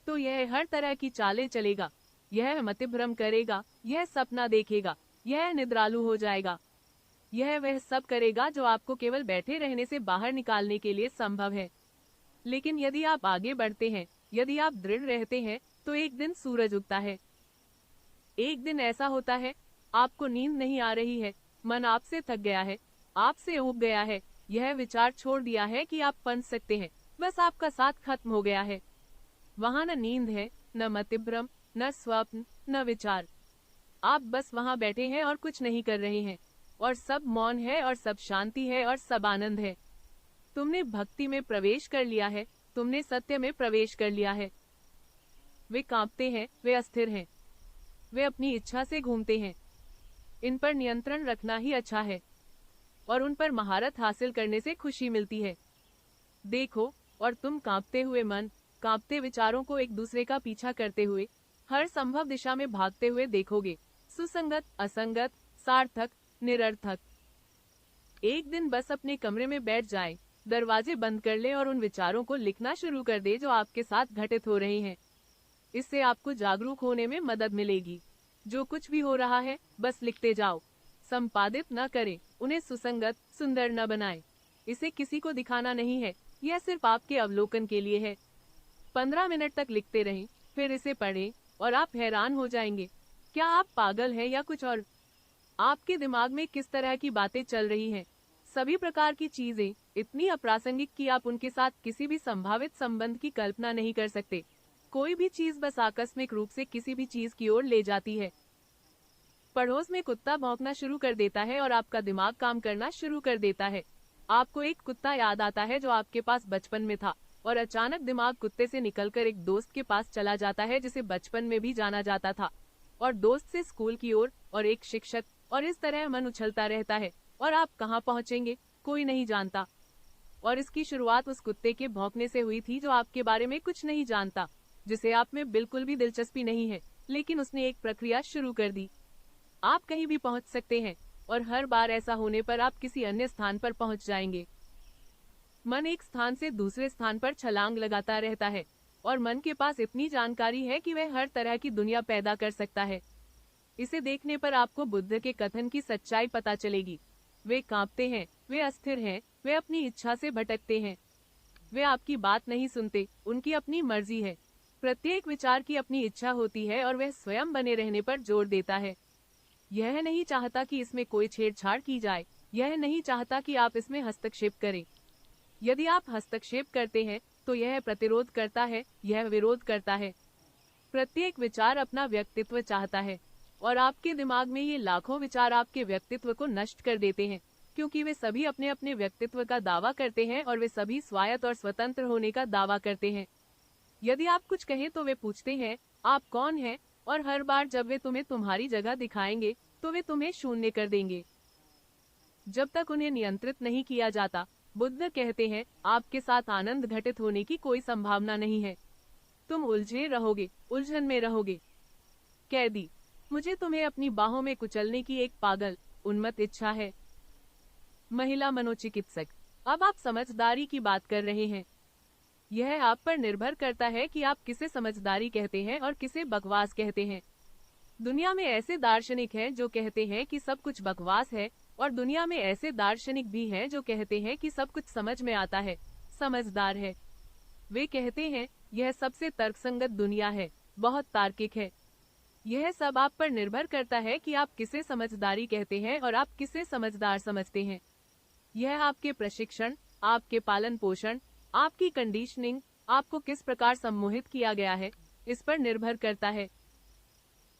[SPEAKER 1] तो यह हर तरह की चालें चलेगा। यह मतिभ्रम करेगा, यह सपना देखेगा, यह निद्रालु हो जाएगा, यह वह सब करेगा जो आपको केवल बैठे रहने से बाहर निकालने के लिए संभव है। लेकिन यदि आप आगे बढ़ते हैं, यदि आप दृढ़ रहते हैं, तो एक दिन सूरज उगता है। एक दिन ऐसा होता है, आपको नींद नहीं आ रही है, मन आपसे थक गया है, आपसे ऊब गया है, यह विचार छोड़ दिया है कि आप पनप सकते हैं, बस आपका साथ खत्म हो गया है। वहाँ न नींद है, न मतिभ्रम, न स्वप्न, न विचार। आप बस वहाँ बैठे हैं और कुछ नहीं कर रहे हैं, और सब मौन है और सब शांति है और सब आनंद है। तुमने भक्ति में प्रवेश कर लिया है, तुमने सत्य में प्रवेश कर लिया है। वे कांपते हैं, वे अस्थिर हैं, वे अपनी इच्छा से घूमते हैं। इन पर नियंत्रण रखना ही अच्छा है, और उन पर महारत हासिल करने से खुशी मिलती है। देखो, और तुम कांपते हुए मन, कांपते विचारों को एक दूसरे का पीछा करते हुए हर संभव दिशा में भागते हुए देखोगे, सुसंगत, असंगत, सार्थक, निरर्थक। एक दिन बस अपने कमरे में बैठ जाएं, दरवाजे बंद कर ले और उन विचारों को लिखना शुरू कर दे जो आपके साथ घटित हो रहे हैं। इससे आपको जागरूक होने में मदद मिलेगी। जो कुछ भी हो रहा है, बस लिखते जाओ, संपादित न करें, उन्हें सुसंगत, सुंदर न बनाएं। इसे किसी को दिखाना नहीं है, यह सिर्फ आपके अवलोकन के लिए है। 15 मिनट तक लिखते रहें, फिर इसे पढ़ें, और आप हैरान हो जाएंगे, क्या आप पागल हैं या कुछ और? आपके दिमाग में किस तरह की बातें चल रही हैं? सभी प्रकार की चीजें इतनी अप्रासंगिक कि आप उनके साथ किसी भी संभावित संबंध की कल्पना नहीं कर सकते। कोई भी चीज बस आकस्मिक रूप से किसी भी चीज की ओर ले जाती है। पड़ोस में कुत्ता भौंकना शुरू कर देता है और आपका दिमाग काम करना शुरू कर देता है। आपको एक कुत्ता याद आता है जो आपके पास बचपन में था, और अचानक दिमाग कुत्ते से निकलकर एक दोस्त के पास चला जाता है जिसे बचपन में भी जाना जाता था, और दोस्त से स्कूल की ओर, और एक शिक्षक, और इस तरह मन उछलता रहता है, और आप कहाँ पहुँचेंगे कोई नहीं जानता। और इसकी शुरुआत उस कुत्ते के भौंकने से हुई थी जो आपके बारे में कुछ नहीं जानता, जिसे आप में बिल्कुल भी दिलचस्पी नहीं है, लेकिन उसने एक प्रक्रिया शुरू कर दी। आप कहीं भी पहुंच सकते हैं, और हर बार ऐसा होने पर आप किसी अन्य स्थान पर पहुंच जाएंगे। मन एक स्थान से दूसरे स्थान पर छलांग लगाता रहता है, और मन के पास इतनी जानकारी है कि वह हर तरह की दुनिया पैदा कर सकता है। इसे देखने पर आपको बुद्ध के कथन की सच्चाई पता चलेगी। वे कांपते हैं, वे अस्थिर हैं, वे अपनी इच्छा से भटकते हैं, वे आपकी बात नहीं सुनते, उनकी अपनी मर्जी है। प्रत्येक विचार की अपनी इच्छा होती है और वह स्वयं बने रहने पर जोर देता है। यह नहीं चाहता कि इसमें कोई छेड़छाड़ की जाए, यह नहीं चाहता कि आप इसमें हस्तक्षेप करें। यदि आप हस्तक्षेप करते हैं तो यह प्रतिरोध करता है, यह विरोध करता है। प्रत्येक विचार अपना व्यक्तित्व चाहता है, और आपके दिमाग में ये लाखों विचार आपके व्यक्तित्व को नष्ट कर देते हैं, क्योंकि वे सभी अपने अपने व्यक्तित्व का दावा करते हैं और वे सभी स्वायत्त और स्वतंत्र होने का दावा करते हैं। यदि आप कुछ कहें तो वे पूछते हैं, आप कौन हैं? और हर बार जब वे तुम्हें तुम्हारी जगह दिखाएंगे तो वे तुम्हें शून्य कर देंगे। जब तक उन्हें नियंत्रित नहीं किया जाता, बुद्ध कहते हैं, आपके साथ आनंद घटित होने की कोई संभावना नहीं है। तुम उलझे रहोगे, उलझन में रहोगे। कैदी, मुझे तुम्हें अपनी बाहों में कुचलने की एक पागल, उन्मत्त इच्छा है। महिला मनोचिकित्सक, अब आप समझदारी की बात कर रहे हैं। यह आप पर निर्भर करता है कि आप किसे समझदारी कहते हैं और किसे बकवास कहते हैं। दुनिया में ऐसे दार्शनिक हैं जो कहते हैं कि सब कुछ बकवास है, और दुनिया में ऐसे दार्शनिक भी हैं जो कहते हैं कि सब कुछ समझ में आता है, समझदार है। वे कहते हैं, यह सबसे तर्कसंगत दुनिया है, बहुत तार्किक है। यह सब आप पर निर्भर करता है कि आप किसे समझदारी कहते हैं और आप किसे समझदार समझते हैं। यह आपके प्रशिक्षण, आपके पालन पोषण, आपकी कंडीशनिंग, आपको किस प्रकार सम्मोहित किया गया है, इस पर निर्भर करता है।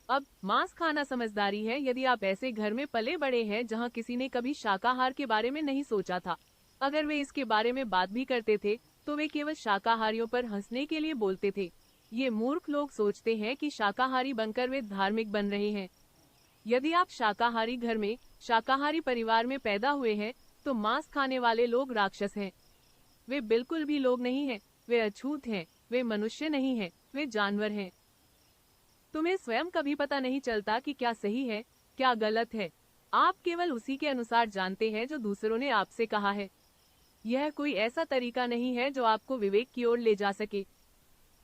[SPEAKER 1] अब मांस खाना समझदारी है यदि आप ऐसे घर में पले बड़े हैं जहां किसी ने कभी शाकाहार के बारे में नहीं सोचा था। अगर वे इसके बारे में बात भी करते थे तो वे केवल शाकाहारियों पर हंसने के लिए बोलते थे। ये मूर्ख लोग सोचते हैं कि शाकाहारी बनकर वे धार्मिक बन रहे हैं। यदि आप शाकाहारी घर में, शाकाहारी परिवार में पैदा हुए हैं तो मांस खाने वाले लोग राक्षस हैं। वे बिल्कुल भी लोग नहीं हैं, वे अछूत हैं, वे मनुष्य नहीं हैं, वे जानवर हैं। तुम्हें स्वयं कभी पता नहीं चलता कि क्या सही है, क्या गलत है। आप केवल उसी के अनुसार जानते हैं जो दूसरों ने आपसे कहा है। यह कोई ऐसा तरीका नहीं है जो आपको विवेक की ओर ले जा सके।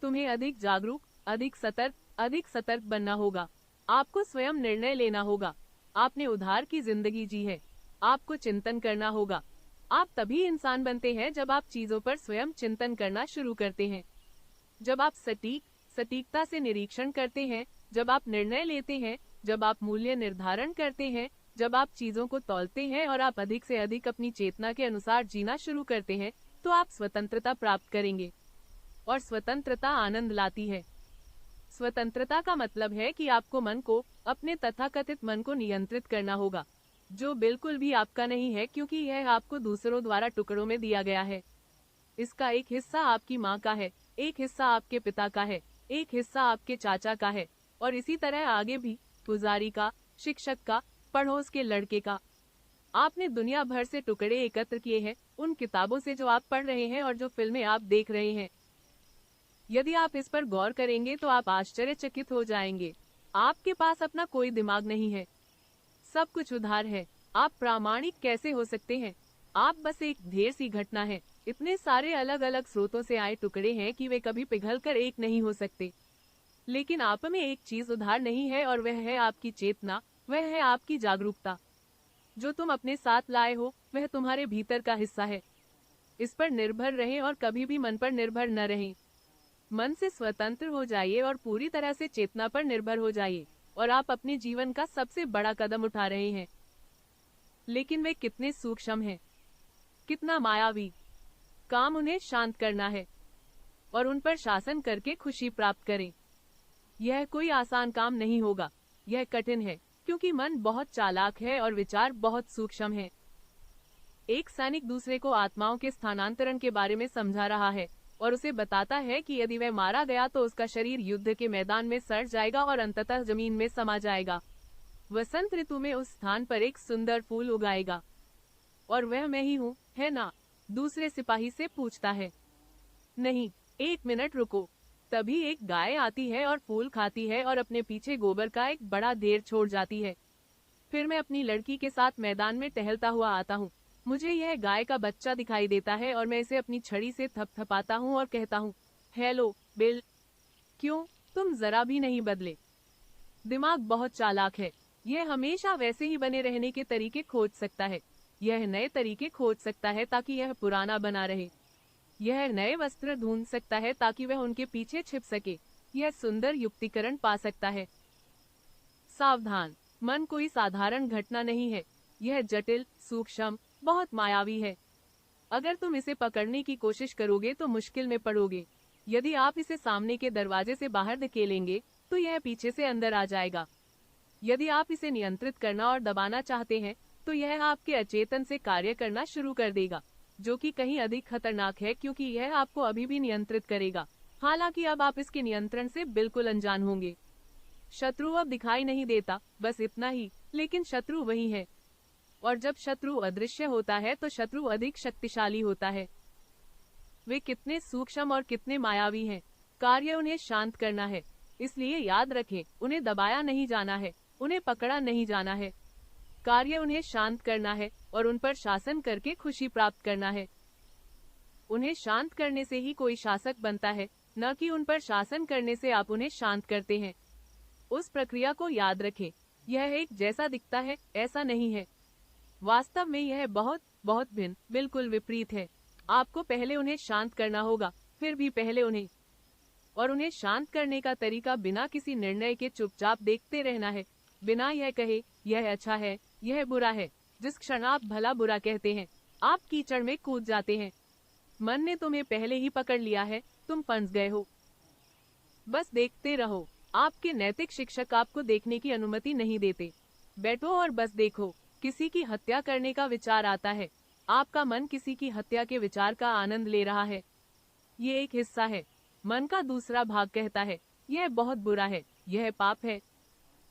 [SPEAKER 1] तुम्हें अधिक जागरूक, अधिक सतर्क बनना होगा। आपको स्वयं निर्णय लेना होगा। आपने उधार की जिंदगी जी है, आपको चिंतन करना होगा। आप तभी इंसान बनते हैं जब आप चीजों पर स्वयं चिंतन करना शुरू करते हैं। जब आप सटीकता से निरीक्षण करते हैं, जब आप निर्णय लेते हैं, जब आप मूल्य निर्धारण करते हैं, जब आप चीजों को तौलते हैं और आप अधिक से अधिक अपनी चेतना के अनुसार जीना शुरू करते हैं, तो आप स्वतंत्रता प्राप्त करेंगे। और स्वतंत्रता आनंद लाती है। स्वतंत्रता का मतलब है कि आपको मन को, अपने तथाकथित मन को नियंत्रित करना होगा, जो बिल्कुल भी आपका नहीं है क्योंकि यह आपको दूसरों द्वारा टुकड़ों में दिया गया है। इसका एक हिस्सा आपकी माँ का है, एक हिस्सा आपके पिता का है, एक हिस्सा आपके चाचा का है, और इसी तरह आगे भी, पुजारी का, शिक्षक का, पड़ोस के लड़के का। आपने दुनिया भर से टुकड़े एकत्र किए हैं, उन किताबों से जो आप पढ़ रहे हैं और जो फिल्में आप देख रहे हैं। यदि आप इस पर गौर करेंगे तो आप आश्चर्यचकित हो जाएंगे। आपके पास अपना कोई दिमाग नहीं है, सब कुछ उधार है। आप प्रामाणिक कैसे हो सकते हैं? आप बस एक ढेर सी घटना है। इतने सारे अलग अलग स्रोतों से आए टुकड़े हैं कि वे कभी पिघलकर एक नहीं हो सकते। लेकिन आप में एक चीज उधार नहीं है और वह है आपकी चेतना, वह है आपकी जागरूकता। जो तुम अपने साथ लाए हो वह तुम्हारे भीतर का हिस्सा है। इस पर निर्भर रहें और कभी भी मन पर निर्भर न रहें। मन से स्वतंत्र हो जाइए और पूरी तरह से चेतना पर निर्भर हो जाइए, और आप अपने जीवन का सबसे बड़ा कदम उठा रहे हैं। लेकिन वे कितने सूक्ष्म हैं, कितना मायावी। काम उन्हें शांत करना है और उन पर शासन करके खुशी प्राप्त करें। यह कोई आसान काम नहीं होगा, यह कठिन है क्योंकि मन बहुत चालाक है और विचार बहुत सूक्ष्म है। एक सैनिक दूसरे को आत्माओं के स्थानांतरण के बारे में समझा रहा है और उसे बताता है कि यदि वह मारा गया तो उसका शरीर युद्ध के मैदान में सड़ जाएगा और अंततः जमीन में समा जाएगा। वसंत ऋतु में उस स्थान पर एक सुंदर फूल उगाएगा। और वह मैं ही हूँ, है ना? दूसरे सिपाही से पूछता है। नहीं, एक मिनट रुको। तभी एक गाय आती है और फूल खाती है और अपने पीछे गोबर का एक बड़ा ढेर छोड़ जाती है। फिर मैं अपनी लड़की के साथ मैदान में टहलता हुआ आता हूँ। मुझे यह गाय का बच्चा दिखाई देता है और मैं इसे अपनी छड़ी से थपथपाता हूँ और कहता हूँ, हेलो बिल। क्यों? तुम जरा भी नहीं बदले। दिमाग बहुत चालाक है। यह हमेशा वैसे ही बने रहने के तरीके खोज सकता है। यह नए तरीके खोज सकता है ताकि यह पुराना बना रहे। यह नए वस्त्र ढूंढ सकता है ताकि वह उनके पीछे छिप सके। यह सुंदर युक्तिकरण पा सकता है। सावधान, मन कोई साधारण घटना नहीं है। यह जटिल, सूक्ष्म, बहुत मायावी है। अगर तुम इसे पकड़ने की कोशिश करोगे तो मुश्किल में पड़ोगे। यदि आप इसे सामने के दरवाजे से बाहर धकेलेंगे तो यह पीछे से अंदर आ जाएगा। यदि आप इसे नियंत्रित करना और दबाना चाहते हैं तो यह आपके अचेतन से कार्य करना शुरू कर देगा, जो कि कहीं अधिक खतरनाक है क्योंकि यह आपको अभी भी नियंत्रित करेगा, हालांकि अब आप इसके नियंत्रण से बिल्कुल अनजान होंगे। शत्रु अब दिखाई नहीं देता, बस इतना ही, लेकिन शत्रु वही है। और जब शत्रु अदृश्य होता है तो शत्रु अधिक शक्तिशाली होता है। वे कितने सूक्ष्म और कितने मायावी हैं। कार्य उन्हें शांत करना है, इसलिए याद रखें, उन्हें दबाया नहीं जाना है, उन्हें पकड़ा नहीं जाना है। कार्य उन्हें शांत करना है और उन पर शासन करके खुशी प्राप्त करना है। उन्हें शांत करने से ही कोई शासक बनता है, न कि उन पर शासन करने से आप उन्हें शांत करते हैं। उस प्रक्रिया को याद रखें। यह एक जैसा दिखता है, ऐसा नहीं है। वास्तव में यह बहुत बहुत भिन्न, बिल्कुल विपरीत है। आपको पहले उन्हें शांत करना होगा, फिर भी पहले उन्हें, और उन्हें शांत करने का तरीका बिना किसी निर्णय के चुपचाप देखते रहना है, बिना यह कहे यह अच्छा है, यह बुरा है। जिस क्षण आप भला बुरा कहते हैं, आप कीचड़ में कूद जाते हैं। मन ने तुम्हें पहले ही पकड़ लिया है, तुम फंस गए हो। बस देखते रहो। आपके नैतिक शिक्षक आपको देखने की अनुमति नहीं देते। बैठो और बस देखो। किसी की हत्या करने का विचार आता है, आपका मन किसी की हत्या के विचार का आनंद ले रहा है। ये एक हिस्सा है। मन का दूसरा भाग कहता है, यह बहुत बुरा है, यह पाप है।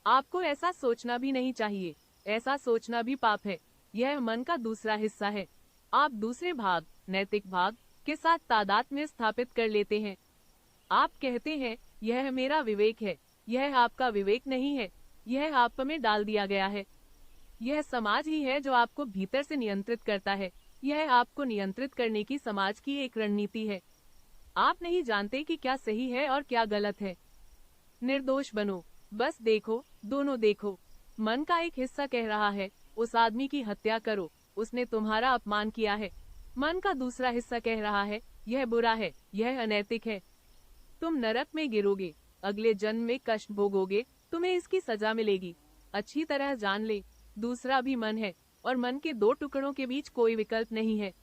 [SPEAKER 1] आपको ऐसा सोचना भी नहीं चाहिए, ऐसा सोचना भी पाप है। यह मन का दूसरा हिस्सा है। आप दूसरे भाग, नैतिक भाग के साथ तादात्म्य स्थापित कर लेते हैं। आप कहते हैं, यह मेरा विवेक है। यह आपका विवेक नहीं है, यह आप में डाल दिया गया है। यह समाज ही है जो आपको भीतर से नियंत्रित करता है। यह आपको नियंत्रित करने की समाज की एक रणनीति है। आप नहीं जानते कि क्या सही है और क्या गलत है। निर्दोष बनो, बस देखो, दोनों देखो। मन का एक हिस्सा कह रहा है, उस आदमी की हत्या करो, उसने तुम्हारा अपमान किया है। मन का दूसरा हिस्सा कह रहा है, यह बुरा है, यह अनैतिक है, तुम नरक में गिरोगे, अगले जन्म में कष्ट भोगोगे, तुम्हें इसकी सजा मिलेगी। अच्छी तरह जान ले, दूसरा भी मन है, और मन के दो टुकड़ों के बीच कोई विकल्प नहीं है।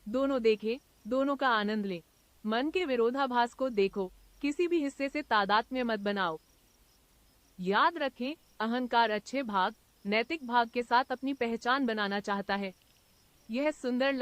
[SPEAKER 1] दोनों देखें, दोनों का आनंद लें। मन के विरोधाभास को देखो, किसी भी हिस्से से तादात्म्य मत बनाओ। याद रखें, अहंकार अच्छे भाग, नैतिक भाग के साथ अपनी पहचान बनाना चाहता है। यह सुंदर